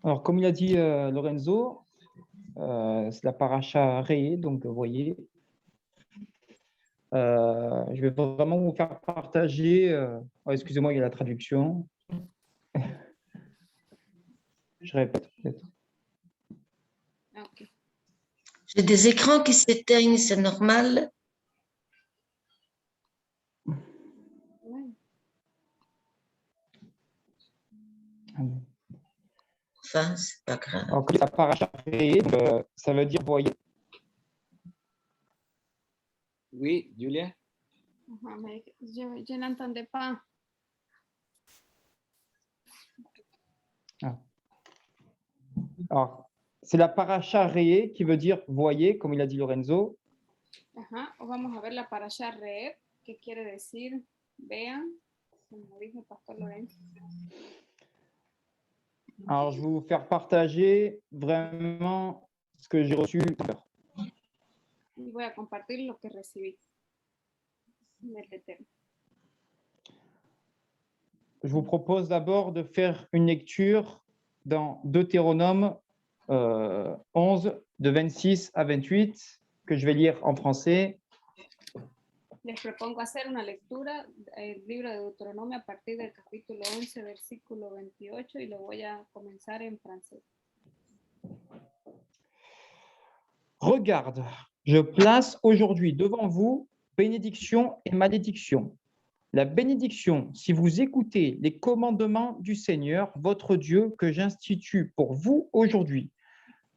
Alors, comme il a dit Lorenzo, c'est la paracha Ré, donc vous voyez. Je vais vraiment vous faire partager. Oh, excusez-moi, il y a la traduction. Je répète peut-être. Okay. J'ai des écrans qui s'éteignent, c'est normal. Enfin, c'est pas grave. Alors, la paracha Ré, ça veut dire voyez. Oui, Julia. Mais je n'entendais pas. Ah. Alors, c'est la paracha Ré qui veut dire voyez, comme il a dit Lorenzo. Ajá, vamos a ver la parasha Re'eh, ¿qué quiere decir? Vean, como dijo el pastor Lorenzo. Alors, je vais vous faire partager vraiment ce que j'ai reçu tout à l'heure. Y voy a compartir lo que recibí del Eterno. Je vous propose d'abord de faire une lecture dans Deutéronome 11, de 26 à 28, que je vais lire en français. Les propongo hacer una lectura del libro de Deuteronomio a partir del capítulo 11, versículo 28, y lo voy a comenzar en francés. Regarde, je place aujourd'hui devant vous bénédiction et malédiction. La bénédiction, si vous écoutez les commandements du Seigneur, votre Dieu, que j'institue pour vous aujourd'hui.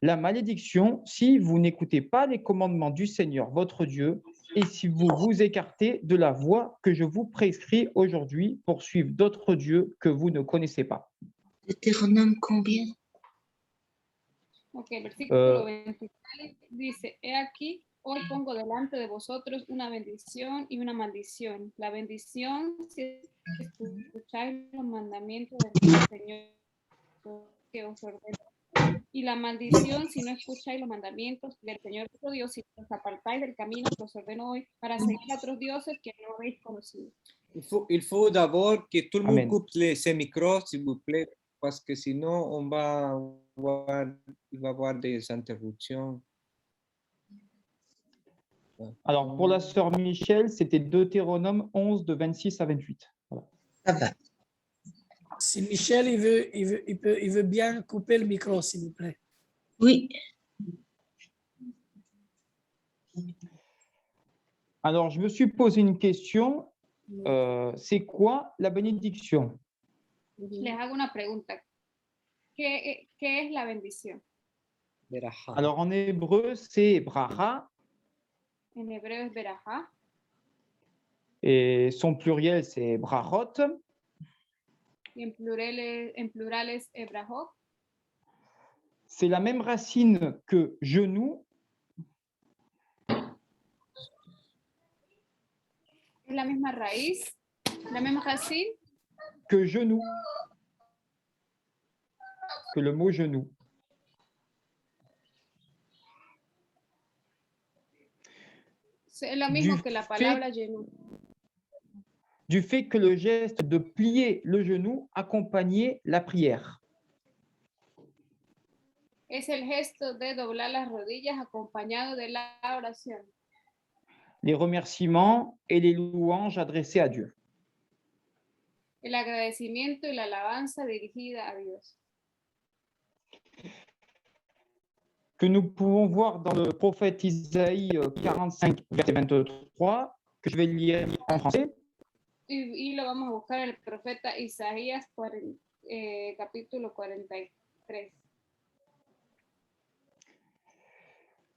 La malédiction, si vous n'écoutez pas les commandements du Seigneur, votre Dieu, et si vous vous écartez de la voie que je vous prescris aujourd'hui pour suivre d'autres dieux que vous ne connaissez pas. Deutéronome combien? Ok, versículo 26 dice, he aquí, hoy pongo delante de vosotros una bendición y una maldición. La bendición, si escucháis los mandamientos del Señor que os ordeno. Y la maldición, si no escucháis los mandamientos del Señor vuestro Dios, si os apartáis del camino que os ordeno hoy para seguir a otros dioses que no habéis conocido. Il faut d'abord que tout le monde Amen. coupe ses micros, s'il vous plaît, parce que sinon, il va y avoir des interruptions. Alors, pour la sœur Michel, c'était Deutéronome 11, de 26 à 28. Voilà. Ça va. Si Michel, il veut bien couper le micro, s'il vous plaît. Oui. Alors, je me suis posé une question. C'est quoi la bénédiction? Les hago una pregunta. ¿Qué es la bendición? Alors, en hébreu, c'est bracha. En hebreo es berajá. Et son pluriel, c'est brachot. Y en plural es ebrahot. C'est la même racine que genou. Es la misma raíz, la misma racine que genou. Que le mot genou. es lo mismo que la palabra genou. Du fait que le geste de plier le genou accompagnait la prière. Es el gesto de doblar las rodillas acompañado de la oración. Les remerciements et les louanges adressées à Dieu. El agradecimiento y la alabanza dirigida a Dios. Que nous pouvons voir dans le prophète Isaïe 45, verset 23, que je vais lire en français. Y lo vamos a buscar en el profeta Isaías capítulo 43.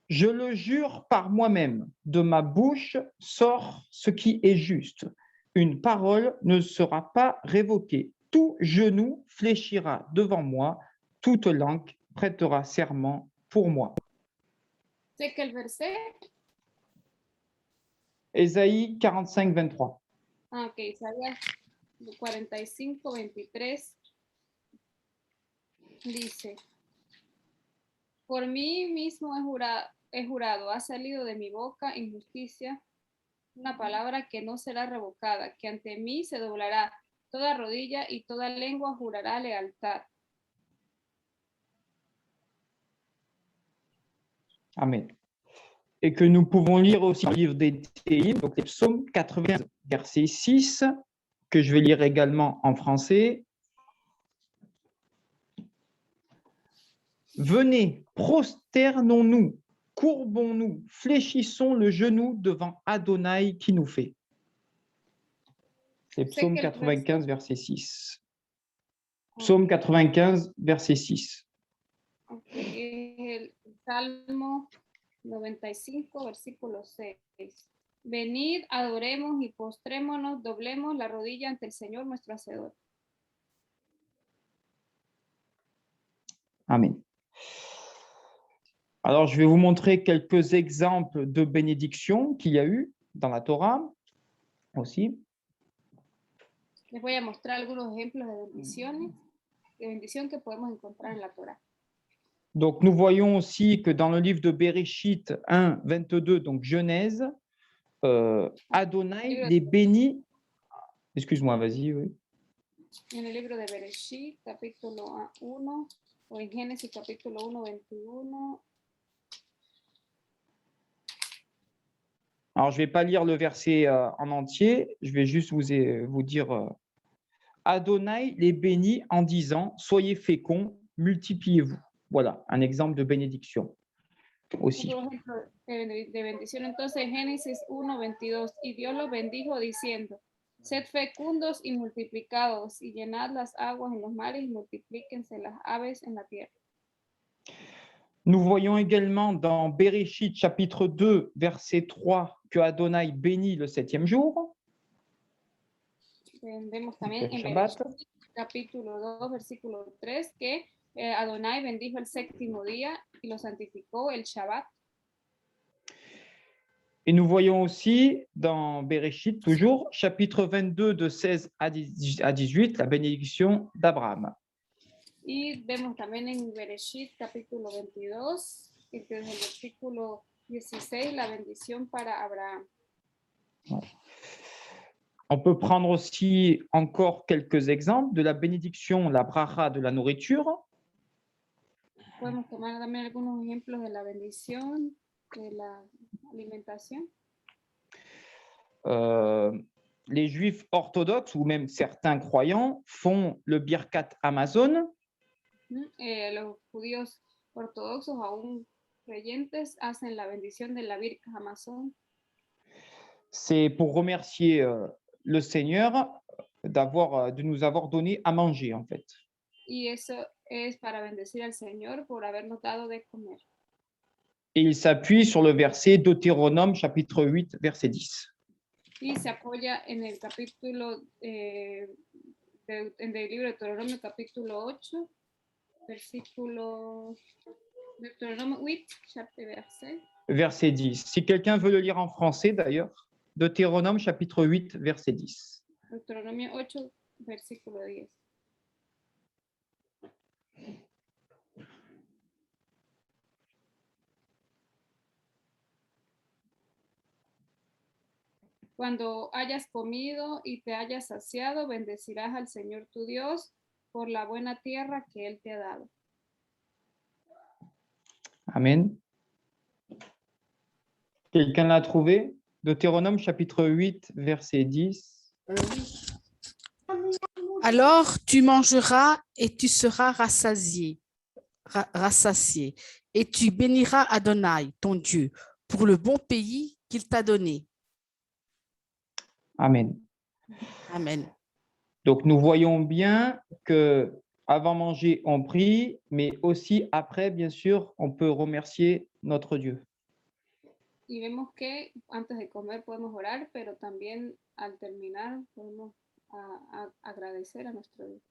Je le jure par moi-même, de ma bouche sort ce qui est juste. Une parole ne sera pas révoquée. Tout genou fléchira devant moi, toute langue prêtera serment pour moi. C'est quel verset? Ésaïe 45, 23. Ah, ok, Isaías 45, 23 dice, por mí mismo he jurado, ha salido de mi boca injusticia, una palabra que no será revocada, que ante mí se doblará toda rodilla y toda lengua jurará lealtad. Amen. Et que nous pouvons lire aussi le livre des Télim, donc les psaumes 95, verset 6, que je vais lire également en français. Venez, prosternons-nous, courbons-nous, fléchissons le genou devant Adonai qui nous fait. C'est psaume 95, verset 6. Psaume 95, verset 6. El Salmo 95, versículo 6. Venid, adoremos y postrémonos, doblemos la rodilla ante el Señor nuestro Hacedor. Amen. Alors, je vais vous montrer quelques exemples de bénédictions qu'il y a eu dans la Torah aussi. Les voy a mostrar algunos ejemplos de bendición que podemos encontrar en la Torah. Donc, nous voyons aussi que dans le livre de Bereshit 1, 22, donc Genèse, Adonai les bénit. Excuse-moi, vas-y. Oui. En el libro de Bereshit, capítulo 1, o en Génesis, capítulo 1, 21. Alors, je ne vais pas lire le verset en entier, je vais juste vous dire Adonai les bénit en disant soyez féconds, multipliez-vous. Voilà, un exemple de bénédiction aussi. Otro ejemplo de bendición, entonces, Génesis 1, 22. Y Dios los bendijo diciendo: sed fecundos y multiplicados, y llenad las aguas en los mares, y multiplíquense las aves en la tierra. Nous voyons également dans Bereshit chapitre 2, verset 3, que Adonai bénit le 7e jour. Vemos también en Shabbat. Bereshit, capítulo 2, versículo 3, que Adonai bendijo el séptimo día y lo santificó el Shabbat. Et nous voyons aussi dans Bereshit, toujours, chapitre 22, de 16 à 18, la bénédiction d'Abraham. Y vemos también en Bereshit, capítulo 22, desde el versículo 16, la bendición para Abraham. Ouais. On peut prendre aussi encore quelques exemples de la bénédiction, la bracha de la nourriture. Podemos tomar también algunos ejemplos de la bendición de la alimentación. Les juifs orthodoxes ou même certains croyants font le Birkat Hamazon. Los judíos ortodoxos, aún creyentes, hacen la bendición de la Birkat Hamazon. C'est pour remercier le Seigneur de nous avoir donné à manger, en fait. Y eso es para bendecir al Señor por habernos dado de comer. Et il s'appuie sur le verset Deutéronome, chapitre 8, verset 10. Y se apoya en el capítulo del libro de Deuteronomio, capítulo 8, versículo Deuteronomio 8, verset. Verset 10. Si quelqu'un veut le lire en français, d'ailleurs, Deutéronome, chapitre 8, verset 10. Deuteronomio 8, versículo 10. Cuando hayas comido y te hayas saciado, bendecirás al Señor tu Dios por la buena tierra que Él te ha dado. Amen. Quelqu'un l'a trouvé? Deutéronome, chapitre 8, verset 10. Alors tu mangeras et tu seras rassasié, et tu béniras Adonai, ton Dieu, pour le bon pays qu'il t'a donné. Amen. Amen. Donc, nous voyons bien que avant manger, on prie, mais aussi après, bien sûr, on peut remercier notre Dieu. Y vemos que antes de comer podemos orar, pero también al terminar podemos agradecer a nuestro Dios.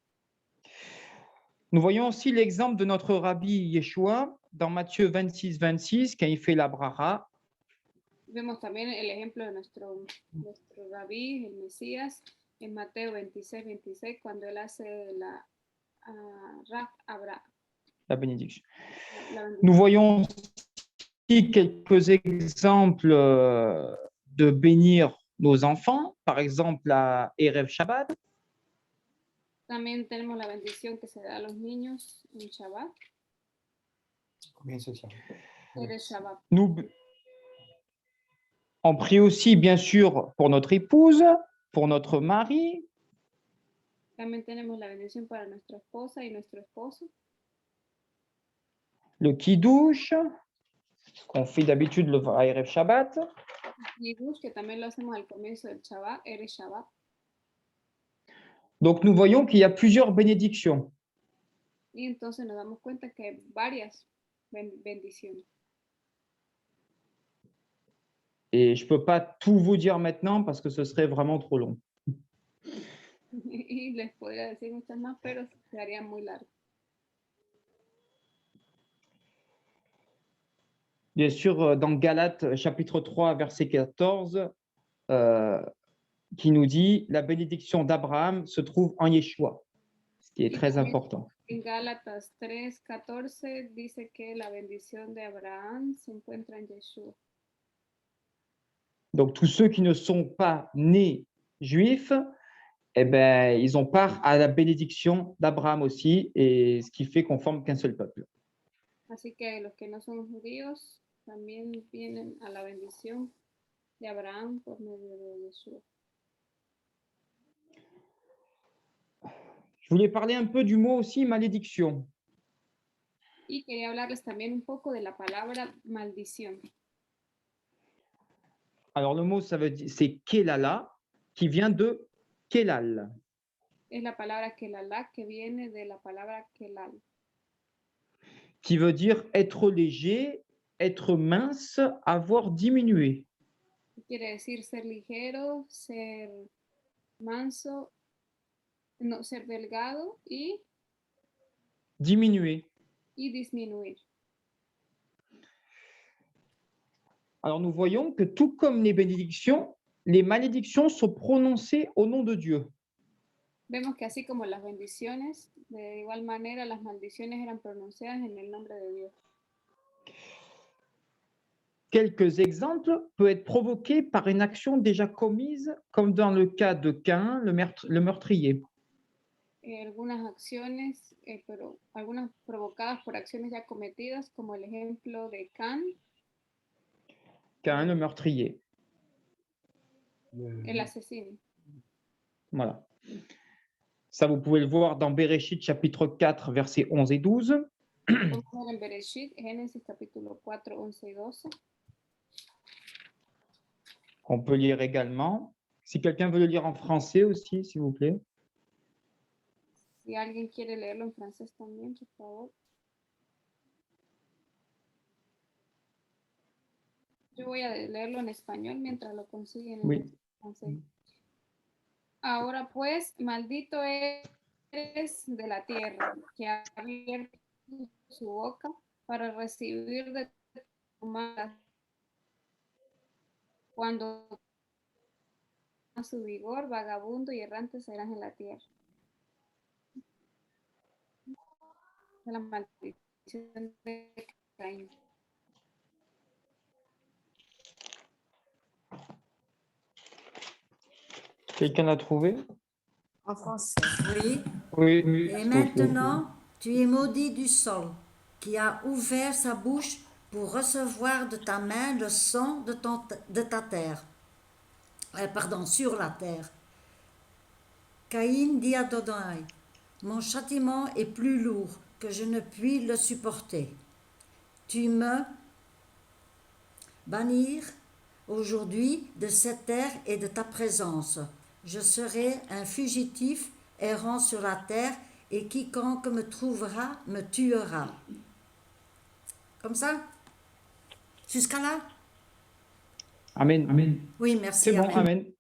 Nous voyons aussi l'exemple de notre rabbi Yeshua dans Matthieu 26, 26, quand il fait la bracha. Vemos también el ejemplo de nuestro rabí, el Mesías, en Mateo 26, 26, cuando él hace la La bénédiction. Nous voyons aussi quelques exemples de bénir nos enfants, par exemple à Erev Shabbat. También tenemos la bendición que se da a los niños en Shabbat. Eres Shabbat. On prie aussi, bien sûr, pour notre épouse, pour notre mari, También tenemos la bendición para nuestra esposa y nuestro esposo. le kiddush, qu'on fait d'habitude le Erev Shabbat. Y Bush, que también lo hacemos al comienzo del Shabbat, Eres Shabbat. Donc, nous voyons qu'il y a plusieurs bénédictions. Y entonces nos damos cuenta que hay varias bendiciones. Et je ne peux pas tout vous dire maintenant parce que ce serait vraiment trop long. Y les podría decir muchas más, pero sería muy largo. Bien sûr, dans Galates, chapitre 3, verset 14, qui nous dit « La bénédiction d'Abraham se trouve en Yeshua », ce qui est très important. En Gálatas 3:14 dice que la bendición de Abraham se encuentra en Yeshua. Donc, tous ceux qui ne sont pas nés juifs, eh ben, ils ont part à la bénédiction d'Abraham aussi, et ce qui fait qu'on forme qu'un seul peuple. Así que los que no son judíos también vienen a la bendición de Abraham por medio de Yeshua. Je voulais parler un peu du mot aussi malédiction. Y quería hablarles también un poco de la palabra maldición. Alors, le mot, c'est kelala, qui vient de kelal. Es la palabra kelalá que viene de la palabra kelal, Qui veut dire être léger, être mince, avoir diminué. quiere decir ser ligero, ser manso, no, ser delgado y Diminué. disminuir. Alors, nous voyons que tout comme les bénédictions, les malédictions sont prononcées au nom de Dieu. Vemos que así como las bendiciones, de igual manera las maldiciones eran pronunciadas en el nombre de Dios. Quelques exemples peuvent être provoqués par une action déjà commise, comme dans le cas de Caïn, le meurtrier. Algunas acciones, pero algunas provocadas por acciones ya cometidas, como el ejemplo de Caín, Caïn, le meurtrier. el asesino. Voilà. Ça, vous pouvez le voir dans Bereshit, chapitre 4, versets 11 et 12. Vamos a ver en Bereshit, Génesis capítulo 4, 11 y 12. On peut lire également. Si quelqu'un veut le lire en français aussi, s'il vous plaît. Si alguien quiere leerlo en francés también, por favor. Yo voy a leerlo en español mientras lo consiguen en Oui. francés. Ahora pues, maldito eres de la tierra, que ha abierto su boca para recibir de tu mano. Cuando a su vigor, vagabundo y errante serás en la tierra. La maldición de Caín. Quelqu'un l'a trouvé? En français. Oui. Oui, oui. Et s'il vous plaît. maintenant, tu es maudit du sol, qui a ouvert sa bouche pour recevoir de ta main le sang de ta terre. Sur la terre. Caïn dit à Adonai, mon châtiment est plus lourd que je ne puis le supporter. Tu me bannir aujourd'hui de cette terre et de ta présence. Je serai un fugitif errant sur la terre et quiconque me trouvera me tuera. Comme ça? Jusqu'à là? Amen. Amen. Oui, merci. C'est bon, amen.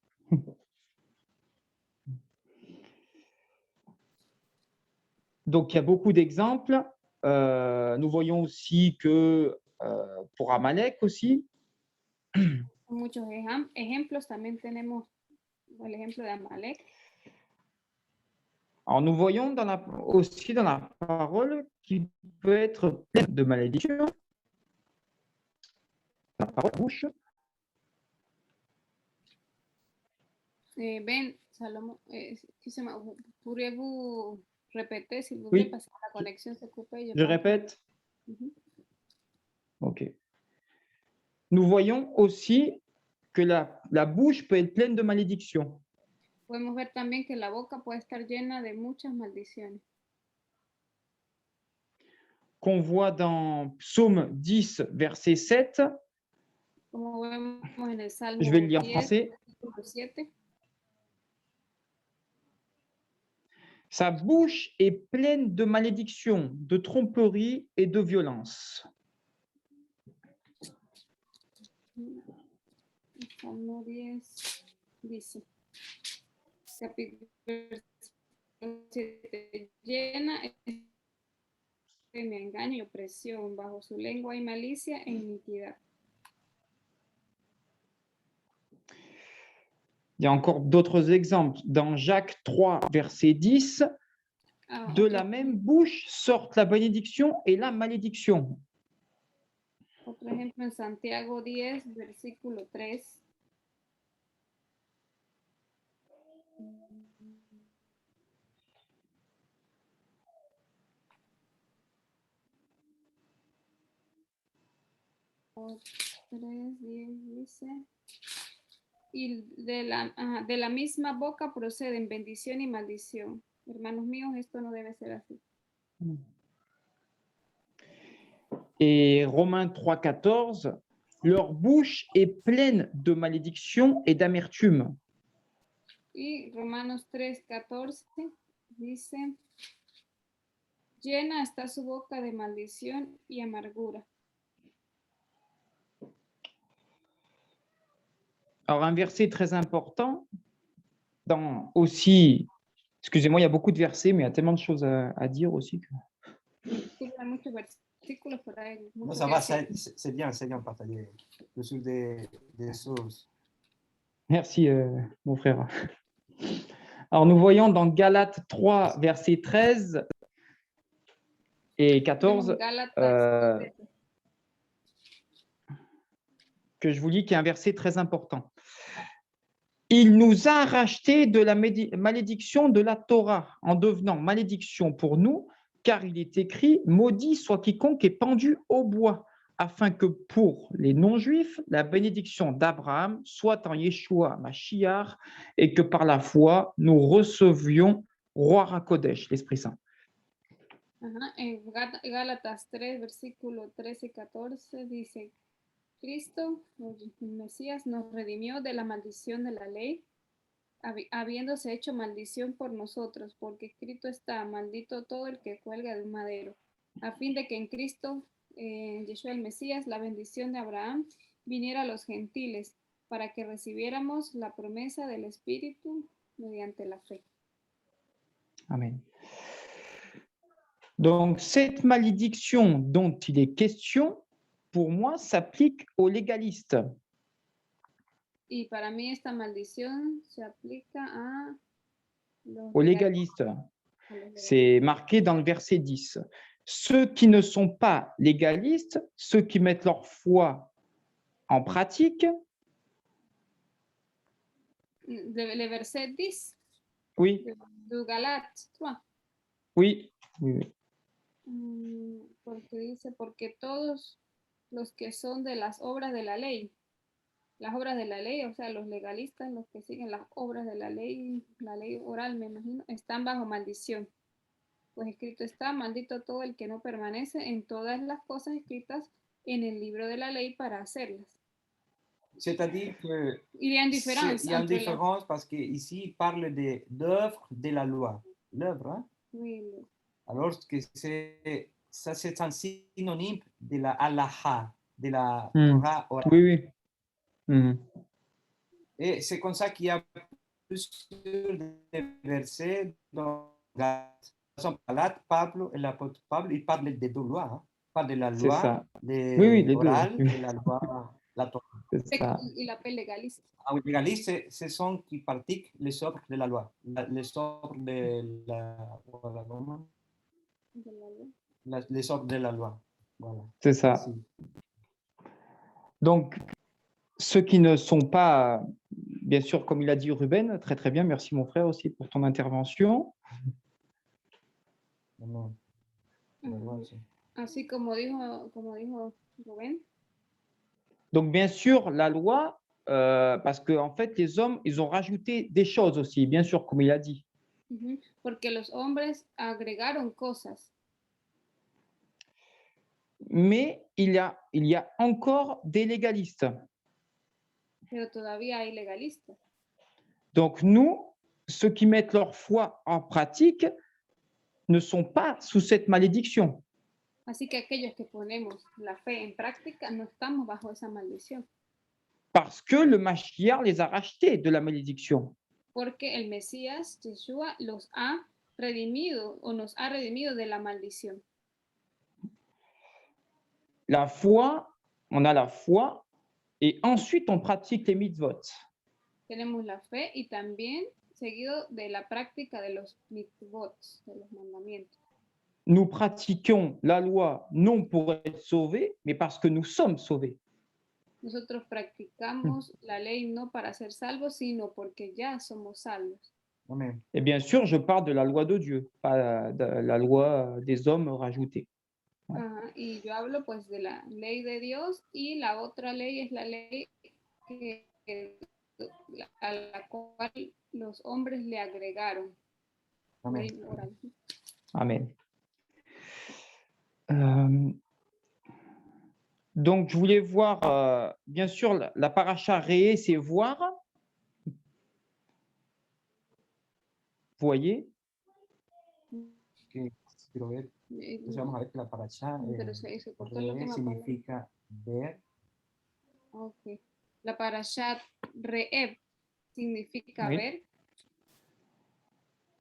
Donc, il y a beaucoup d'exemples. Nous voyons aussi que pour Amalek aussi, Muchos ejemplos. También tenemos el ejemplo de Amalek. alors nous voyons aussi dans la parole qui peut être pleine de malédiction. La parole bouche. Ben, Salomon, pourriez-vous répéter, s'il vous Oui. plaît, parce que la connexion se coupe. Je répète. Ok. nous voyons aussi que la bouche peut être pleine de malédictions. Podemos ver también que la boca puede estar llena de muchas maldiciones. Qu'on voit dans Psaume 10, verset 7. Como vemos en el Salmo Je vais le lire en 10, français. versículo 7. Sa bouche est pleine de malédictions, de tromperies et de violences. Salmo 10 dice, capítulo 7, llena de engaño y opresión, bajo su lengua hay malicia e iniquidad. Il y a encore d'autres exemples. Dans Jacques 3, verset 10, de la même bouche sortent la bénédiction et la malédiction. Otro ejemplo en Santiago 10, versículo 3. Dice, y de la misma boca proceden bendición y maldición. Hermanos míos, esto no debe ser así. Et Romains 3, 14, leur bouche est pleine de malédiction et d'amertume. Y Romanos 3, 14 dice, llena está su boca de maldición y amargura. Alors, un verset très important, dans aussi, excusez-moi, il y a beaucoup de versets, mais il y a tellement de choses à dire aussi. Hay muchos versículos, pero hay Non, mucho ça que va, decir. c'est bien partager le sur des choses. Merci, mon frère. Alors, nous voyons dans Galates 3, versets 13 et 14, Gálatas 13. que je vous lis, qui est un verset très important. Il nous a rachetés de la malédiction de la Torah en devenant malédiction pour nous, car il est écrit « Maudit soit quiconque est pendu au bois », afin que pour les non-juifs, la bénédiction d'Abraham soit en Yeshua Mashiach et que par la foi, nous recevions Roi HaKodesh, l'Esprit Saint. Ajá, en Gálatas 3, versículo 13 y 14 dice, Cristo, el Mesías, nos redimió de la maldición de la ley, habiéndose hecho maldición por nosotros, porque escrito está, maldito todo el que cuelga de un madero, a fin de que en Cristo, Yeshua el Mesías, la bendición de Abraham viniera a los gentiles, para que recibiéramos la promesa del Espíritu mediante la fe. Amen. Donc, cette malédiction dont il est question, pour moi, s'applique aux légalistes. Y para mí esta maldición se aplica a los Aux légalistes. C'est marqué dans le verset 10. Ceux qui ne sont pas légalistes, ceux qui mettent leur foi en pratique. Le verset 10 Oui. de Galates 3. Oui. Oui. Porque dice, porque todos los que son de las obras de la ley, o sea, los legalistas, los que siguen las obras de la ley oral, me imagino, están bajo maldición. Pues escrito está, maldito todo el que no permanece en todas las cosas escritas en el libro de la ley para hacerlas. C'est-à-dire que Il y a une différence. il y a une différence parce qu'ici, il parle d'œuvre de la loi. L'œuvre, hein? Oui. Alors que ça, c'est un synonyme de la halacha, de la Torah orale. Oui, oui. Mm. Et c'est comme ça qu'il y a plusieurs versets dans Galates. Pablo, l'apôtre Pablo, il parle des deux lois. Hein. Il parle de la loi les orale deux. et la loi, la Torah. Il appelle légaliste. Ah oui, légaliste, ce sont qui pratiquent les œuvres de la loi. Les œuvres de les œuvres de la loi. Voilà. C'est ça. Merci. Donc, ceux qui ne sont pas, bien sûr, comme il a dit Ruben, très très bien, merci mon frère aussi pour ton intervention. Non. Así como dijo Rubén. Donc, bien sûr, la loi, parce qu'en fait, les hommes, ils ont rajouté des choses aussi, bien sûr, comme il a dit. Ujú, porque los hombres agregaron cosas, Mais il y a encore des légalistes. pero todavía hay legalistas. Donc, nous, ceux qui mettent leur foi en pratique ne sont pas sous cette malédiction. Así que aquellos que ponemos la fe en práctica no estamos bajo esa maldición, Parce que le Mashiach les a rachetés de la malédiction. porque el Mesías, Yeshua, los ha redimido o nos ha redimido de la maldición. La foi, on a la foi, et ensuite on pratique les mitzvot. Tenemos la fe y también seguido de la práctica de los mitzvot, de los mandamientos. Nous pratiquons la loi non pour être sauvés, mais parce que nous sommes sauvés. Nosotros practicamos la ley no para ser salvos, sino porque ya somos salvos. Amén. Et bien sûr, je parle de la loi de Dieu, pas de la loi des hommes rajoutée. Ajá, y yo hablo pues de la ley de Dios y la otra ley es la ley a la cual los hombres le agregaron. Amén. Ley moral. Amen. Donc, je voulais voir, bien sûr, la paracha réé, c'est voir. Vous voyez? Que quiero ver. Entonces vamos a ver que la paracha Pero se cortó la re última significa ver. palabra. Ok. La parashat re'eb significa Oui. ver,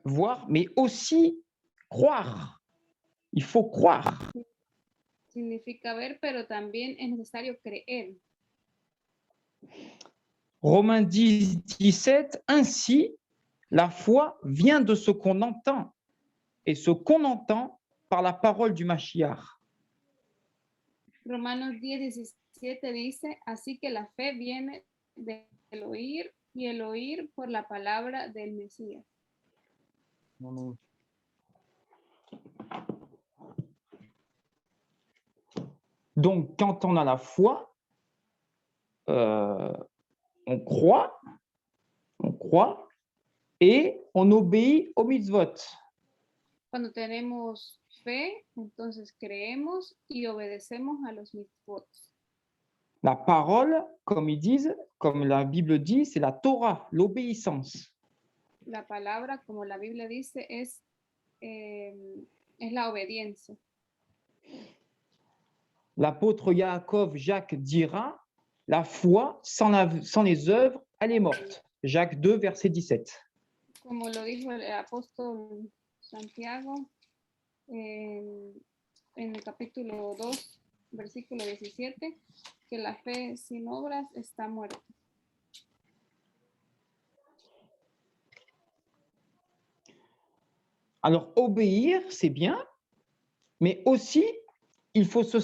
Voir, mais aussi croire. Il faut croire. significa ver, pero también es necesario creer. Romains 10, 17, ainsi, la foi vient de ce qu'on entend, et ce qu'on entend par la parole du Mashiach. Romanos 10, 17 dice, así que la fe viene del oír y el oír por la palabra del Mesías. Amén. Donc, quand on a la foi, on croit, et on obéit aux mitzvot. Cuando tenemos fe, entonces creemos y obedecemos a los mitzvot. La parole, comme ils disent, comme la Bible dit, c'est la Torah, l'obéissance. La palabra, como la Biblia dice, es la obediencia. L'apôtre Yaakov, Jacques dira, la foi sans les œuvres, elle est morte. Jacques 2, verset 17. Como lo dijo el apóstol Santiago en el capítulo 2, versículo 17, que la fe sin obras está muerta. Alors, obéir, c'est bien, mais aussi, il faut se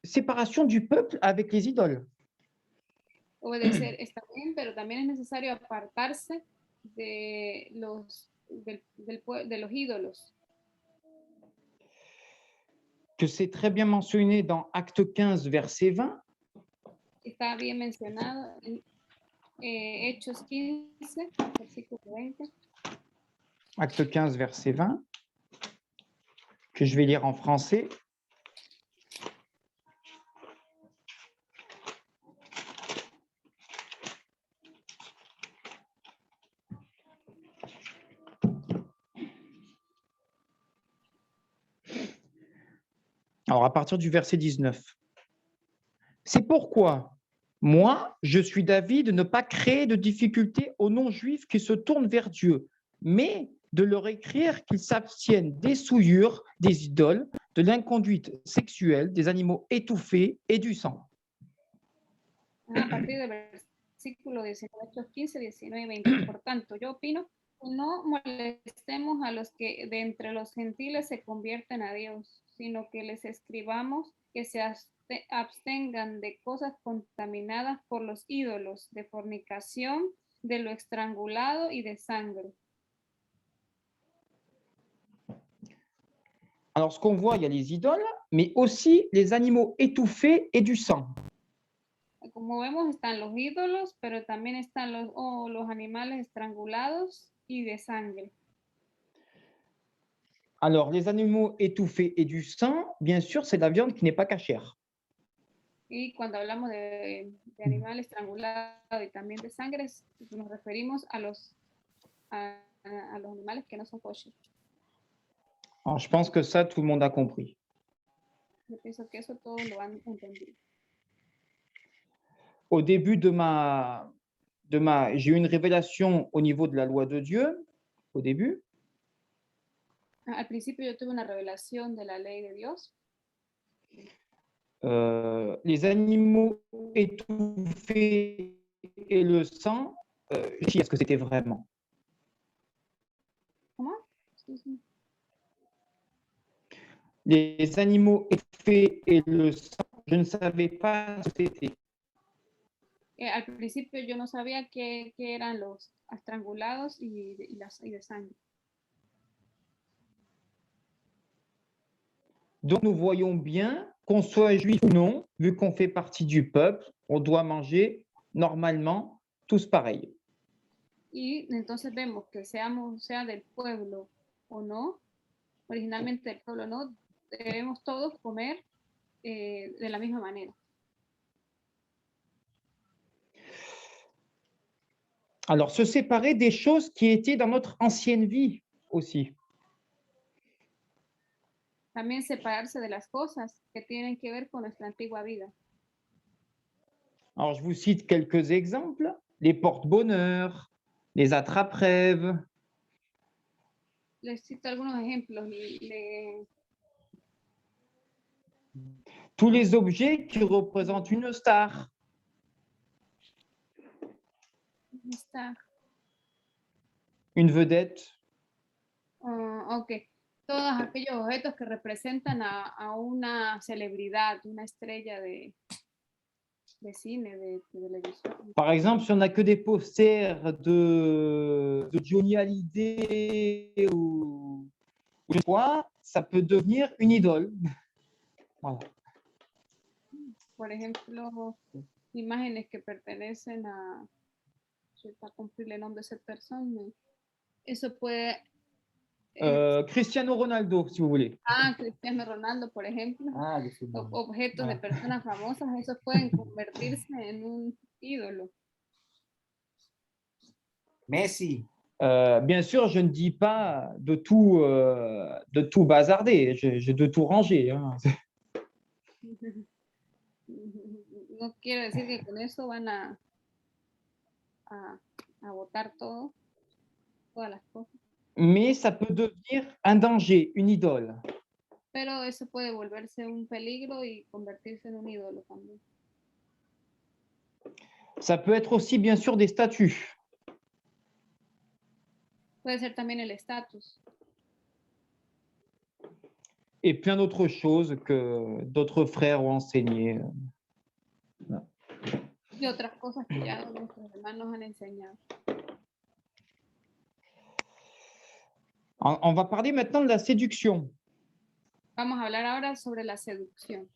séparation du peuple avec les idoles. Obedecer está bien, pero también es necesario apartarse de los ídolos. Que c'est très bien mentionné dans Acte 15, verset 20. Está bien mencionado en Hechos 15, versículo 20. Acte 15, verset 20, que je vais lire en français. Alors, à partir du verset 19. C'est pourquoi, moi, je suis d'avis de ne pas créer de difficultés aux non-juifs qui se tournent vers Dieu, mais de leur écrire qu'ils s'abstiennent des souillures, des idoles, de l'inconduite sexuelle, des animaux étouffés et du sang. A partir del versículo 19, 15, 19 y 20. Por tanto, yo opino que no molestemos a los que de entre los gentiles se convierten a Dios, sino que les escribamos que se abstengan de cosas contaminadas por los ídolos, de fornicación, de lo estrangulado y de sangre. Alors, ce qu'on voit, il y a les idoles, mais aussi les animaux étouffés et du sang. como vemos, están los ídolos, pero también están los animales estrangulados y de sangre. Alors, les animaux étouffés et du sang, bien sûr, c'est de la viande qui n'est pas cachère. Y cuando hablamos de animal estrangulado y también de sangre, nos referimos a los animales que no son kosher. Alors, je pense que ça, tout le monde a compris. Yo pienso que eso todos lo han entendido. Au début j'ai eu une révélation au niveau de la loi de Dieu, au début. Al principio yo tuve una revelación de la ley de Dios. Les animaux étouffés et le sang, est-ce que c'était vraiment? Comment? Les animaux étouffés et le sang, je ne savais pas ce que c'était. Al principio yo no sabía qué eran los estrangulados y de sangre. Donc nous voyons bien qu'on soit juif ou non, vu qu'on fait partie du peuple, on doit manger normalement tous pareil. Y entonces vemos que sea del pueblo o no, originalmente del pueblo o no, debemos todos comer de la misma manera. Alors, se séparer des choses qui étaient dans notre ancienne vie aussi. También separarse de las cosas que tienen que ver con nuestra antigua vida. Alors, je vous cite quelques exemples. Les porte-bonheur, les attrape-rêves. Les cito algunos ejemplos. Tous les objets qui représentent une star. Une vedette. Ok. Todos aquellos objetos que representan a una celebridad, una estrella de cine, de televisión. Par exemple, si on n'a que des posters de Johnny Hallyday ou quoi, ça peut devenir une idole. Voilà. Por ejemplo, imágenes que pertenecen a, para cumplir el nombre de esa persona, eso puede... Cristiano Ronaldo, si vous voulez. Cristiano Ronaldo, por ejemplo. Objetos de Ah. personas famosas, esos pueden convertirse en un ídolo. Messi. Bien sûr, je ne dis pas de tout bazarder, j'ai de tout ranger. Hein. No quiero decir que con eso van a botar todo, todas las cosas. Mais ça peut devenir un danger, une idole. Pero eso puede volverse un peligro y convertirse en un ídolo también. Ça peut être aussi, bien sûr, des statuts. Puede ser también el estatus. Et plein d'autres choses que d'autres frères ont enseigné. Y otras cosas que ya nuestros hermanos han enseñado. On va parler maintenant de la séduction. Vamos a hablar ahora sobre la seducción.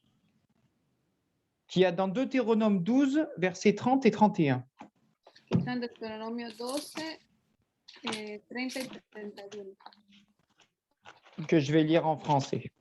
Qui y a dans Deutéronome 12, versets 30 et 31. Que está en Deuteronomio 12, 30 y 31. Que je vais lire en français.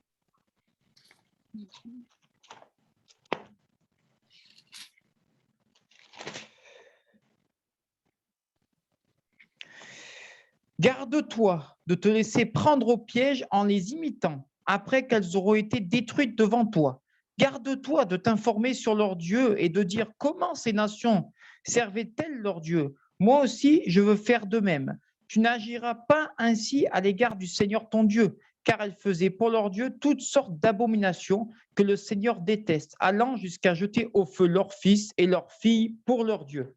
Garde-toi de te laisser prendre au piège en les imitant, après qu'elles auront été détruites devant toi. Garde-toi de t'informer sur leur Dieu et de dire comment ces nations servaient-elles leur Dieu. Moi aussi, je veux faire de même. Tu n'agiras pas ainsi à l'égard du Seigneur ton Dieu, car elles faisaient pour leur Dieu toutes sortes d'abominations que le Seigneur déteste, allant jusqu'à jeter au feu leurs fils et leurs filles pour leur Dieu.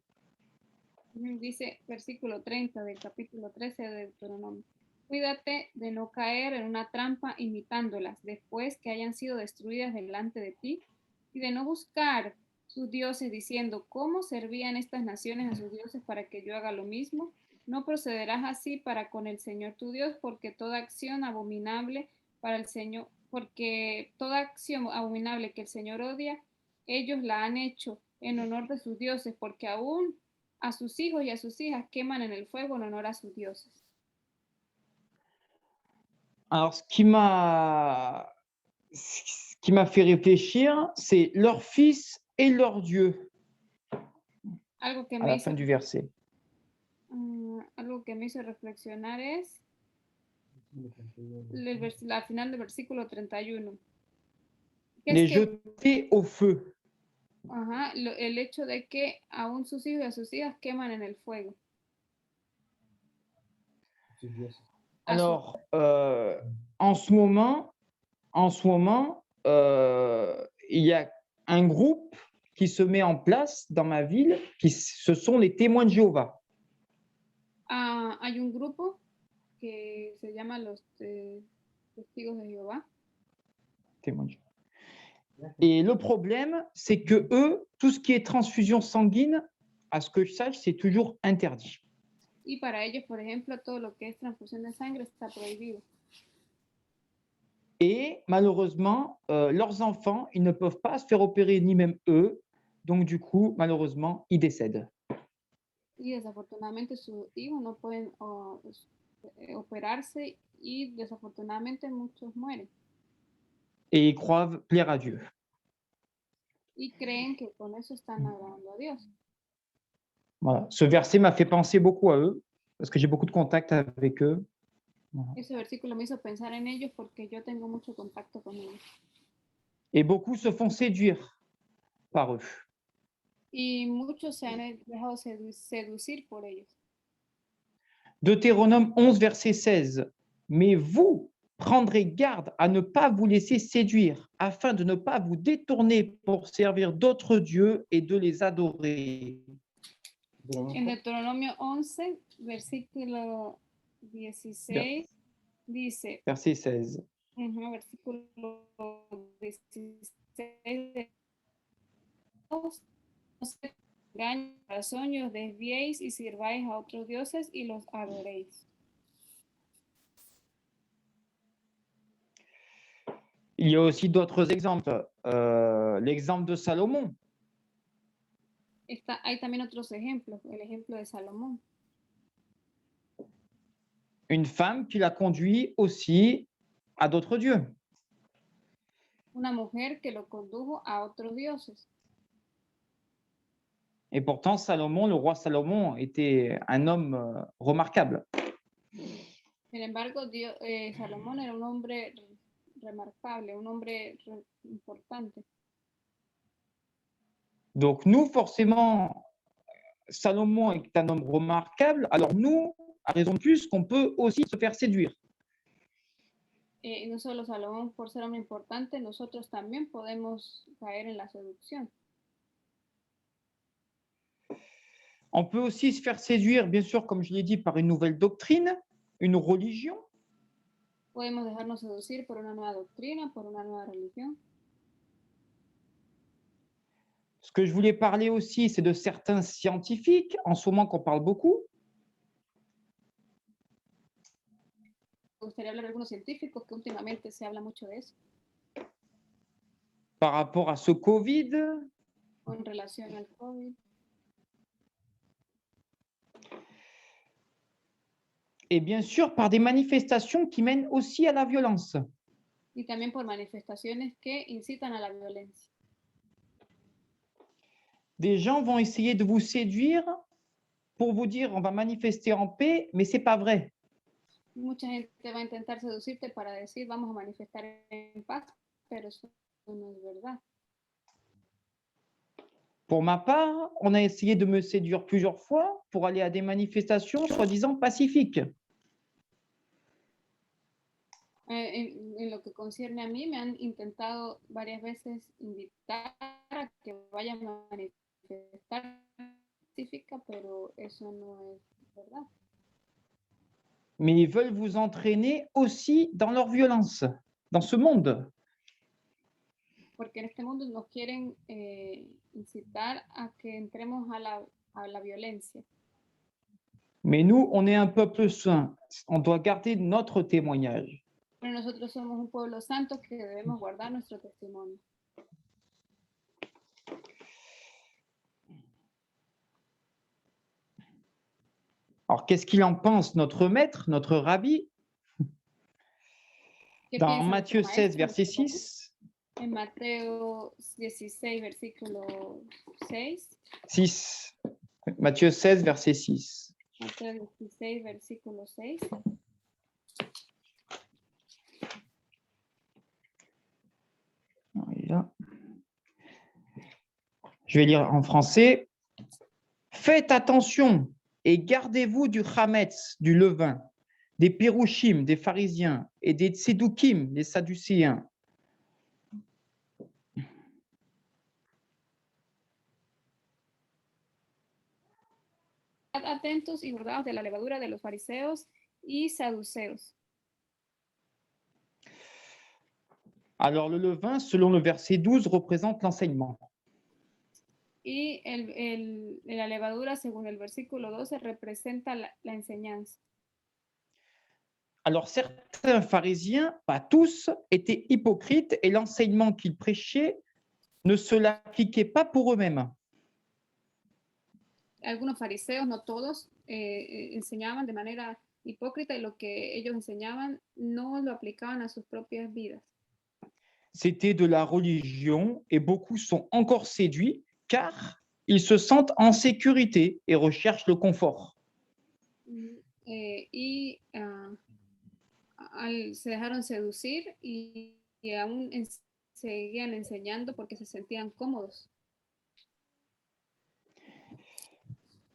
Dice versículo 30 del capítulo 13 de Deuteronomio. Cuídate de no caer en una trampa imitándolas después que hayan sido destruidas delante de ti y de no buscar sus dioses diciendo cómo servían estas naciones a sus dioses para que yo haga lo mismo. No procederás así para con el Señor tu Dios, porque toda acción abominable para el Señor, porque toda acción abominable que el Señor odia, ellos la han hecho en honor de sus dioses, porque aún a sus hijos y a sus hijas queman en el fuego en honor a sus dioses. Alors, ce qui m'a fait réfléchir, c'est leur fils et leur Dieu Algo que à me la hizo, fin du verset. algo que me hizo reflexionar es la final del versículo 31. Que Les es que, jeter au feu. ajá, el hecho de que aún sus hijos y a sus hijas queman en el fuego. Alors, en ce moment, il y a un groupe qui se met en place dans ma ville, ce sont les témoins de Jéhovah. Hay un grupo que se llama los testigos de Jehová. Témoins de Jéhovah. Et le problème, c'est que eux, tout ce qui est transfusion sanguine, à ce que je sache, c'est toujours interdit. Y para ellos, por ejemplo, todo lo que es transfusión de sangre está prohibido. Et malheureusement, leurs enfants, ils ne peuvent pas se faire opérer, ni même eux. Donc, du coup, malheureusement, ils décèdent. Y desafortunadamente sus hijos no pueden operarse y desafortunadamente muchos mueren. Et ils croient plaire à Dieu. Y creen que con eso están agradando a Dios. Voilà. Ce verset m'a fait penser beaucoup à eux, parce que j'ai beaucoup de contact avec eux. Voilà. Ese versículo me hizo pensar en ellos porque yo tengo mucho contacto con ellos. Et beaucoup se font séduire par eux. Y muchos se han dejado seducir por ellos. Deutéronome 11, verset 16. Mais vous prendrez garde à ne pas vous laisser séduire, afin de ne pas vous détourner pour servir d'autres dieux et de les adorer. En Deuteronomio 11, versículo 16, dice, Verset 16. Versículo 16, no se engañen corazón y os desviéis y sirváis a otros dioses y los adoréis. Il y a aussi d'autres exemples. L'exemple de Salomon. Hay también otros ejemplos, el ejemplo de Salomón. Une femme qui l'a conduit aussi à d'autres dieux. Una mujer que lo condujo a otros dioses. Et pourtant, Salomon, le roi Salomon, était un homme remarquable. Sin embargo, Salomón era un hombre remarcable, un hombre importante. Donc nous, forcément, Salomon est un homme remarquable. Alors nous, à raison de plus, qu'on peut aussi se faire séduire. No solo Salomón por ser hombre importante, nosotros también podemos caer en la seducción. On peut aussi se faire séduire, bien sûr, comme je l'ai dit, par une nouvelle doctrine, une religion. Podemos dejarnos seducir por una nueva doctrina, por una nueva religión. Ce que je voulais parler aussi, c'est de certains scientifiques, en ce moment qu'on parle beaucoup. Me gustaría hablar de algunos científicos que últimamente se habla mucho de eso. Par rapport à ce Covid. En relación al COVID. Et bien sûr, par des manifestations qui mènent aussi à la violence. Y también por manifestaciones que incitan a la violencia. Des gens vont essayer de vous séduire pour vous dire on va manifester en paix, mais c'est pas vrai. Mucha gente va a intentar seducirte para decir vamos a manifestar en paz, pero eso no es verdad. Pour ma part, on a essayé de me séduire plusieurs fois pour aller à des manifestations soi-disant pacifiques. En lo que concierne a mí, me han intentado varias veces invitar a que vaya a manifestar pacífica, pero eso no es verdad. Mais ils veulent vous entraîner aussi dans leur violence, dans ce monde. Porque en este mundo nos quieren incitar a que entremos a la violencia. Mais nous, on est un peuple saint. On doit garder notre témoignage. Pero nosotros somos un pueblo santo que debemos guardar nuestro testimonio. Alors, qu'est-ce qu'il en pense notre maître, notre rabbi? ¿Qué Dans piensa Matthieu nuestro 16, maestro, verset nuestro rabí? 6, En Mateo 16, versículo 6. 6. Matthieu 16, verset 6. Mateo 16, versículo 6. Là. Je vais lire en français. Faites attention et gardez-vous du chametz, du levain, des pérouchim, des pharisiens, et des tsédoukim, des sadducéens. Estad atentos y guardaos de la levadura de los fariseos y saduceos. Alors, le levain, selon le verset 12, représente l'enseignement. Y la levadura, según el versículo 12, representa la enseñanza. Alors, certains pharisiens, pas tous, étaient hypocrites et l'enseignement qu'ils prêchaient ne se l'appliquait pas pour eux-mêmes. Algunos fariseos, no todos, enseñaban de manera hipócrita y lo que ellos enseñaban no lo aplicaban a sus propias vidas. C'était de la religion et beaucoup sont encore séduits car ils se sentent en sécurité et recherchent le confort. Se dejaron seducir y aún seguían enseñando porque se sentían cómodos.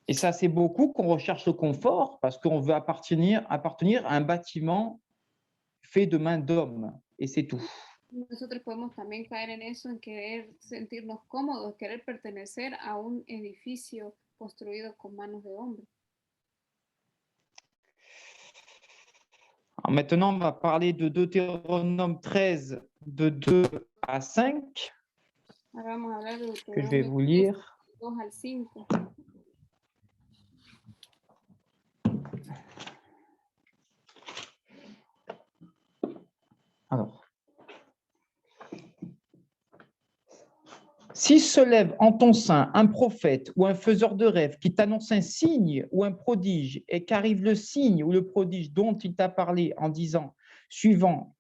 Et ça, c'est beaucoup qu'on recherche le confort parce qu'on veut appartenir à un bâtiment fait de main d'homme. Et c'est tout. Nosotros podemos también caer en eso, en querer sentirnos cómodos, querer pertenecer a un edificio construido con manos de hombre. Alors maintenant, on va parler de Deutéronome 13, de 2 à 5, Ahora vamos a hablar de que je vais vous lire. 2 al 5. Alors, si se lève en ton sein un prophète ou un faiseur de rêve qui t'annonce un signe ou un prodige et qu'arrive le signe ou le prodige dont il t'a parlé en disant « Suivons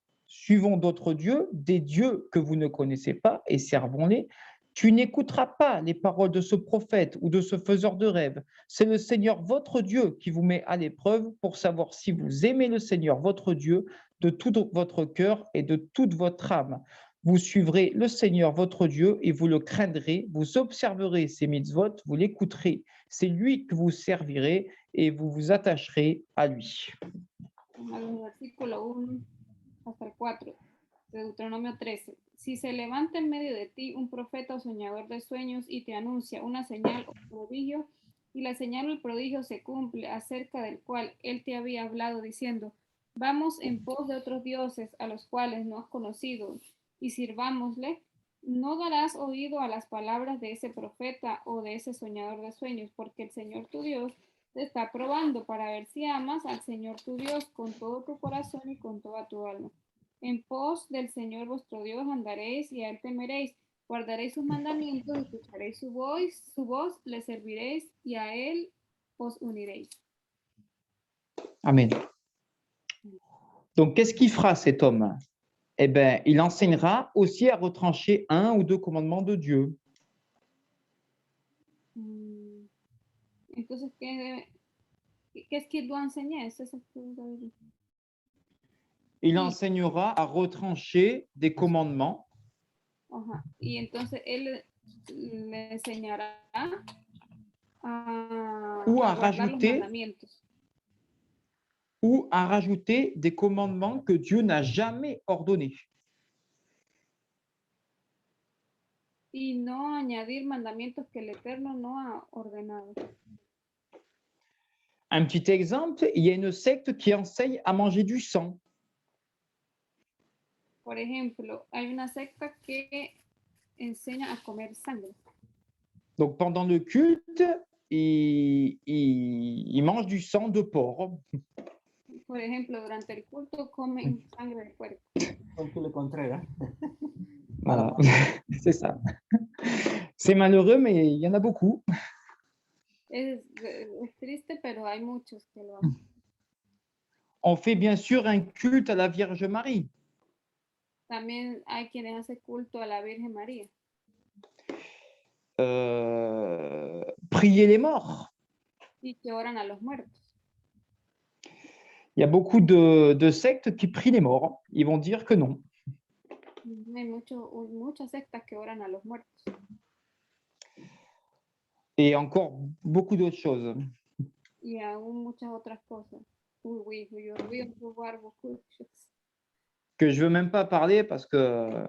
d'autres dieux, des dieux que vous ne connaissez pas et servons-les », tu n'écouteras pas les paroles de ce prophète ou de ce faiseur de rêve. C'est le Seigneur votre Dieu qui vous met à l'épreuve pour savoir si vous aimez le Seigneur votre Dieu de tout votre cœur et de toute votre âme. Vous suivrez le Seigneur votre Dieu et vous le craindrez, vous observerez ses mitzvot, vous l'écouterez. C'est lui que vous servirez et vous vous attacherez à lui. Versículo 1 hasta el 4, de Deuteronomio 13. Si se levanta en medio de ti un profeta o soñador de sueños y te anuncia una señal o prodigio, y la señal o el prodigio se cumple acerca del cual él te había hablado diciendo, vamos en pos de otros dioses a los cuales no has conocido y sirvámosle, no darás oído a las palabras de ese profeta o de ese soñador de sueños, porque el Señor tu Dios te está probando para ver si amas al Señor tu Dios con todo tu corazón y con toda tu alma. En pos del Señor vuestro Dios andaréis y a él temeréis, guardaréis sus mandamientos, escucharéis su voz, le serviréis y a él os uniréis. Amen. Donc, qu'est-ce qu'il fera cet homme? Eh bien, il enseignera aussi à retrancher 1 ou 2 commandements de Dieu. Entonces, ¿qué es que doit enseñar? Il enseignera à retrancher des commandements. Ajá. Y entonces él le enseñará ou à guardar los rajouter mandamientos. Ou à rajouter des commandements que Dieu n'a jamais ordonnés. Y no añadir mandamientos que el Eterno no ha ordenado. Un petit exemple, il y a une secte qui enseigne à manger du sang. Por ejemplo, hay una secta que enseña a comer sangre. Donc pendant le culte, ils mangent du sang de porc. Por ejemplo, durante el culto comen sangre de puerco. Con tout le contraire. Voilà, c'est ça. C'est malheureux, mais il y en a beaucoup. Es triste, pero hay muchos que lo hacen. On fait bien sûr un culte à la Vierge Marie. También hay quienes hacen culto a la Virgen María. Prier les morts. Y que oran a los muertos. Il y a beaucoup de sectes qui prient les morts. Ils vont dire que non. Hay muchas sectas que oran a los muertos. Et encore beaucoup d'autres choses. Y aún muchas otras cosas. Oui, yo vi un pouvoir beaucoup de choses. Que je ne veux même pas parler parce que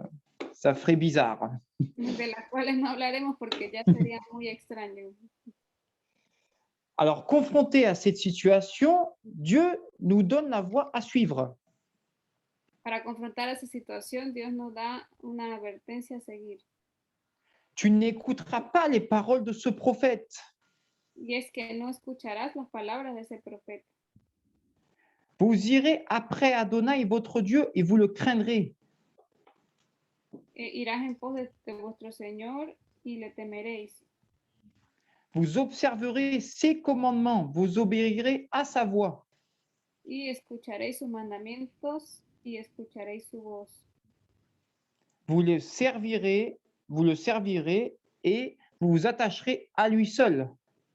ça ferait bizarre. De las cuales no hablaremos porque ya sería muy extraño. Alors, confronté à cette situation, Dieu nous donne la voie à suivre. Para confrontar esa situación, Dios nos da una advertencia a seguir. Tu n'écouteras pas les paroles de ce prophète. Y es que no escucharás las palabras de ese profeta. Vous irez après Adonai, votre Dieu, et vous le craindrez. Irás en pos de vuestro Señor y le temeréis. Vous observerez ses commandements, vous obéirez à sa voix. Y escucharéis sus mandamientos y escucharéis su voz. Vous le servirez et vous vous attacherez à lui seul.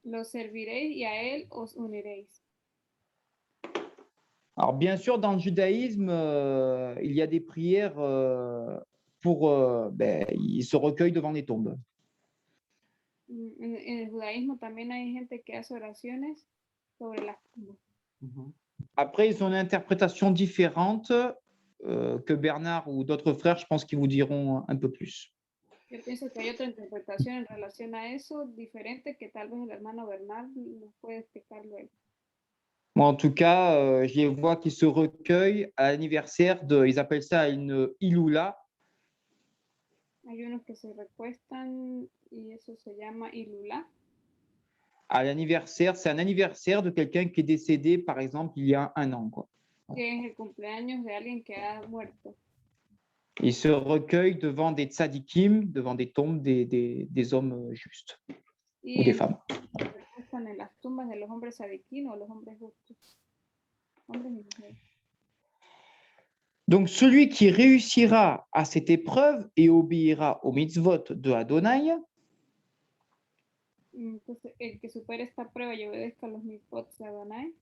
Lo serviréis y a él os uniréis. Alors, bien sûr, dans le judaïsme, il y a des prières ils se recueillent devant les tombes. En el judaísmo también hay gente que hace oraciones sobre las tumbas. Après, ils ont une interprétation différente que Bernard ou d'autres frères, je pense qu'ils vous diront un peu plus. Yo pienso que hay otra interpretación en relación a eso, diferente que tal vez el hermano Bernard nos puede explicar luego. Moi, en tout cas, je les vois qui se recueillent à l'anniversaire de, ils appellent ça une Iloula. Hay unos que se recuestan y eso se llama Ilula. À l'anniversaire, c'est un anniversaire de quelqu'un qui est décédé, par exemple, il y a un an, quoi. Que es el cumpleaños de alguien que ha muerto. Ils se recueillent devant des tzadikim, devant des tombes des hommes justes ou des femmes. Se recuestan en las tumbas de los hombres sadiquinos o los hombres justos. Hombres y mujeres. Donc, celui qui réussira à cette épreuve et obéira aux mitzvot de Adonai, Entonces, el que supere esta prueba y obedezca a los mitzvot de Adonai,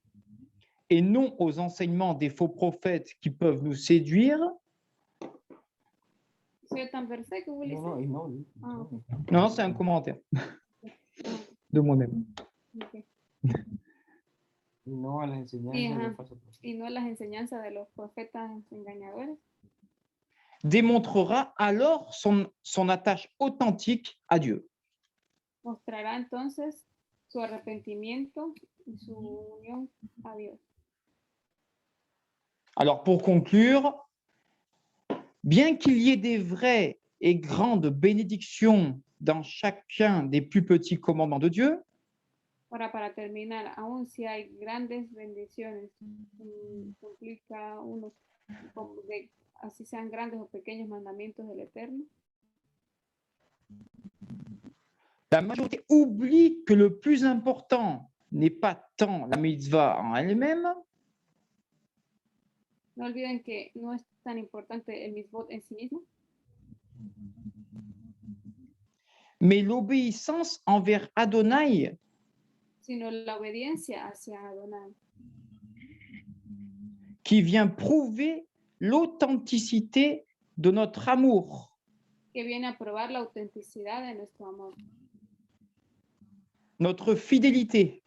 et non aux enseignements des faux prophètes qui peuvent nous séduire. ¿soy tan perfecto, Willy? Ah, ok. Non, c'est un commentaire de moi-même. Ok. No a las enseñanzas de los falsos profetas. Y no las enseñanzas de los profetas engañadores. Démontrera alors son attache authentique à Dieu. Mostrará entonces su arrepentimiento y su unión a Dios. Alors, pour conclure, bien qu'il y ait des vraies et grandes bénédictions dans chacun des plus petits commandements de Dieu, Ahora, para terminar, aún si hay grandes bendiciones, cumplir cada uno, así sean grandes o pequeños mandamientos del Eterno, la majorité oublie que le plus important n'est pas tant la mitzvah en elle-même, no olviden que no es tan importante el mitzvot en sí mismo, mais l'obéissance envers Adonai sino la obediencia hacia Adonai, qui vient prouver l'authenticité de notre amour. que viene a probar la autenticidad de nuestro amor, Notre fidélité